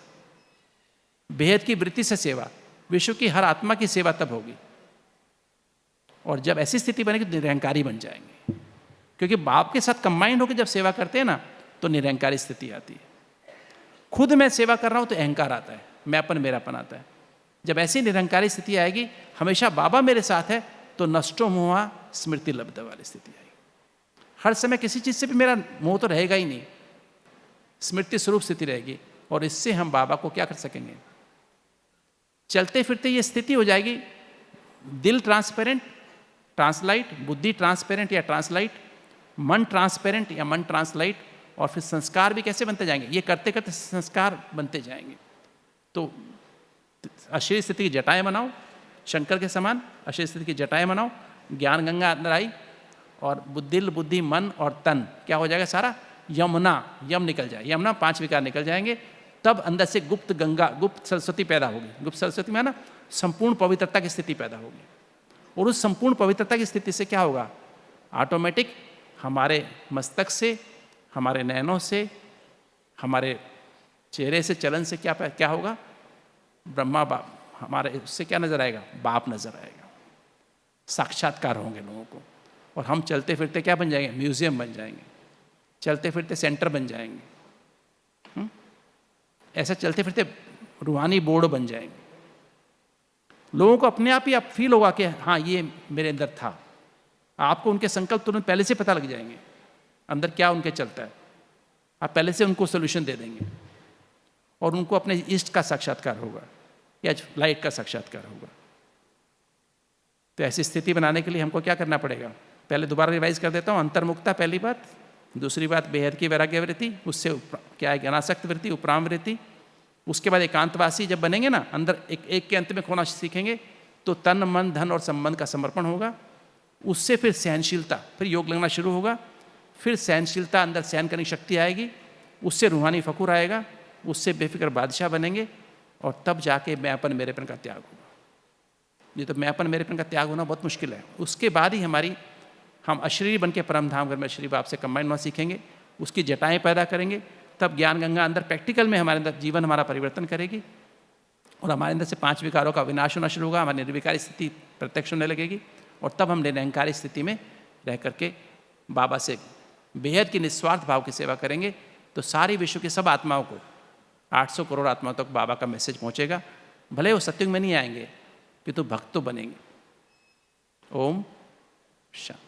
बेहद की वृत्ति से सेवा, विश्व की हर आत्मा की सेवा तब होगी। और जब ऐसी स्थिति बनेगी तो निरहंकारी बन जाएंगे, क्योंकि बाप के साथ कंबाइंड होकर जब सेवा करते हैं ना, तो निरहंकारी स्थिति आती है। खुद मैं सेवा कर रहा हूं तो अहंकार आता है, मैंपन, मेरापन आता है। जब ऐसी निरहंकारी स्थिति आएगी, हमेशा बाबा मेरे साथ है, तो नष्टो मोहा स्मृति लब्ध वाली स्थिति आएगी। हर समय किसी चीज़ से भी मेरा मोह तो रहेगा ही नहीं, स्मृति स्वरूप स्थिति रहेगी। और इससे हम बाबा को क्या कर सकेंगे? चलते फिरते ये स्थिति हो जाएगी, दिल ट्रांसपेरेंट, ट्रांसलाइट, बुद्धि ट्रांसपेरेंट या ट्रांसलाइट, मन ट्रांसपेरेंट या मन ट्रांसलाइट, और फिर संस्कार भी कैसे बनते जाएंगे? ये करते करते संस्कार बनते जाएंगे। तो अशरीरी स्थिति की जटाएं बनाओ, शंकर के समान अशरीरी स्थिति की जटाएं बनाओ, ज्ञान गंगा अंदर आई, और दिल, बुद्धि, मन और तन क्या हो जाएगा? सारा यमुना, यम निकल जाए, यमुना 5 विकार निकल जाएंगे। तब अंदर से गुप्त गंगा, गुप्त सरस्वती पैदा होगी। गुप्त सरस्वती में ना संपूर्ण पवित्रता की स्थिति पैदा होगी। और उस संपूर्ण पवित्रता की स्थिति से क्या होगा? ऑटोमेटिक हमारे मस्तक से, हमारे नैनों से, हमारे चेहरे से, चलन से क्या होगा? ब्रह्मा बाप, हमारे उससे क्या नजर आएगा? बाप नजर आएगा, साक्षात्कार होंगे लोगों को। और हम चलते फिरते क्या बन जाएंगे? म्यूजियम बन जाएंगे, चलते फिरते सेंटर बन जाएंगे, ऐसा चलते फिरते रूहानी बोर्ड बन जाएंगे। लोगों को अपने आप ही आप फील होगा कि हाँ ये मेरे अंदर था। आपको उनके संकल्प तुरंत पहले से पता लग जाएंगे, अंदर क्या उनके चलता है। आप पहले से उनको सोल्यूशन दे देंगे और उनको अपने इष्ट का साक्षात्कार होगा या लाइट का साक्षात्कार होगा। तो ऐसी स्थिति बनाने के लिए हमको क्या करना पड़ेगा? पहले दोबारा रिवाइज कर देता हूँ। अंतर्मुक्ता पहली बात, दूसरी बात बेहद की वैराग्य वृत्ति, उससे क्या है अनासक्त वृत्ति, उपराम वृत्ति। उसके बाद एकांतवासी जब बनेंगे ना, अंदर एक के अंत में खोना सीखेंगे, तो तन मन धन और संबंध का समर्पण होगा। उससे फिर सहनशीलता, फिर योग लगना शुरू होगा, फिर सहनशीलता, अंदर सहन करने की शक्ति आएगी, उससे रूहानी फकूर आएगा, उससे बेफिक्र बादशाह बनेंगे, और तब जाके मैंपन मेरेपन का त्याग होगा। ये तो मैंपन मेरेपन का त्याग होना बहुत मुश्किल है। उसके बाद ही हम अशरीरी बन के परम धाम घर में श्री बाप से कंबाइंड होना सीखेंगे, उसकी जटाएँ पैदा करेंगे, तब ज्ञान गंगा अंदर प्रैक्टिकल में हमारे अंदर जीवन हमारा परिवर्तन करेगी, और हमारे अंदर से 5 विकारों का विनाश होना शुरू होगा, हमारी निर्विकारी स्थिति प्रत्यक्ष होने लगेगी, और तब हम निरंकारी स्थिति में रह करके बाबा से बेहद की निस्वार्थ भाव की सेवा करेंगे। तो सारी विश्व की सब आत्माओं को, 800 करोड़ आत्माओं तक बाबा का मैसेज पहुँचेगा। भले वो सत्युग में नहीं आएंगे, किंतु भक्त तो बनेंगे। ओम शांति।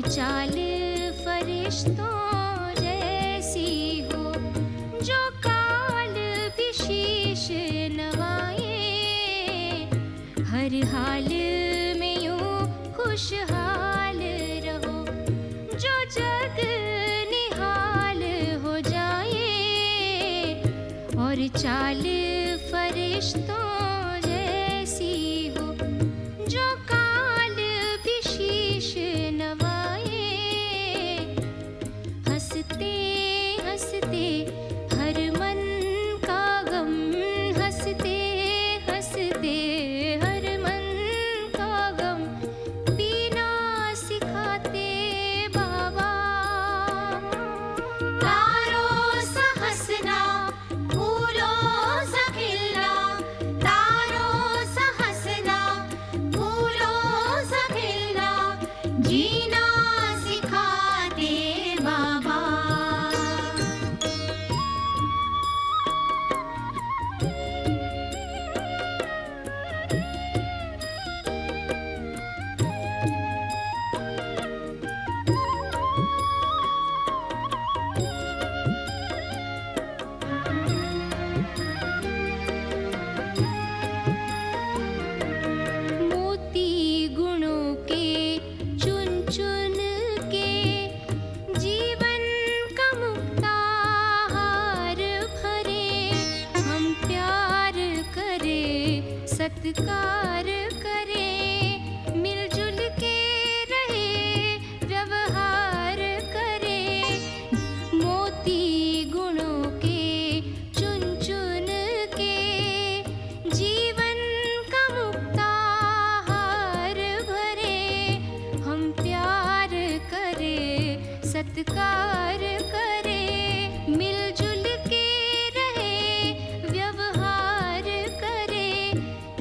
चाल फरिश्तों जैसी हो, जो काल विशेष नवाए, हर हाल में यूं खुशहाल रहो, जो जग निहाल हो जाए, और चाल फरिश्तों जैसी हो, जो काल विशेष नवाए, हंसते हंसते हर मन का गम, हंसते हंसते हर मन का गम, पीना सिखाते बाबा, तारों सा हंसना, फूलों सा खिलना,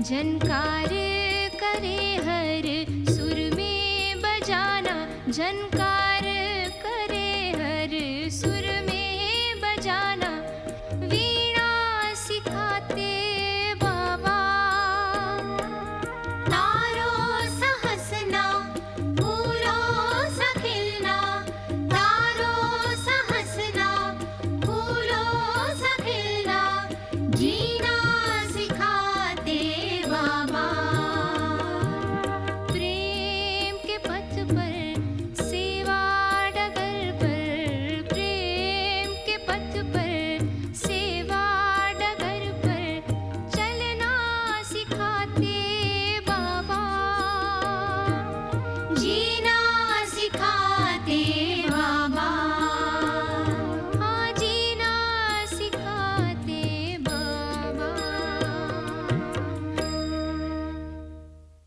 झनकार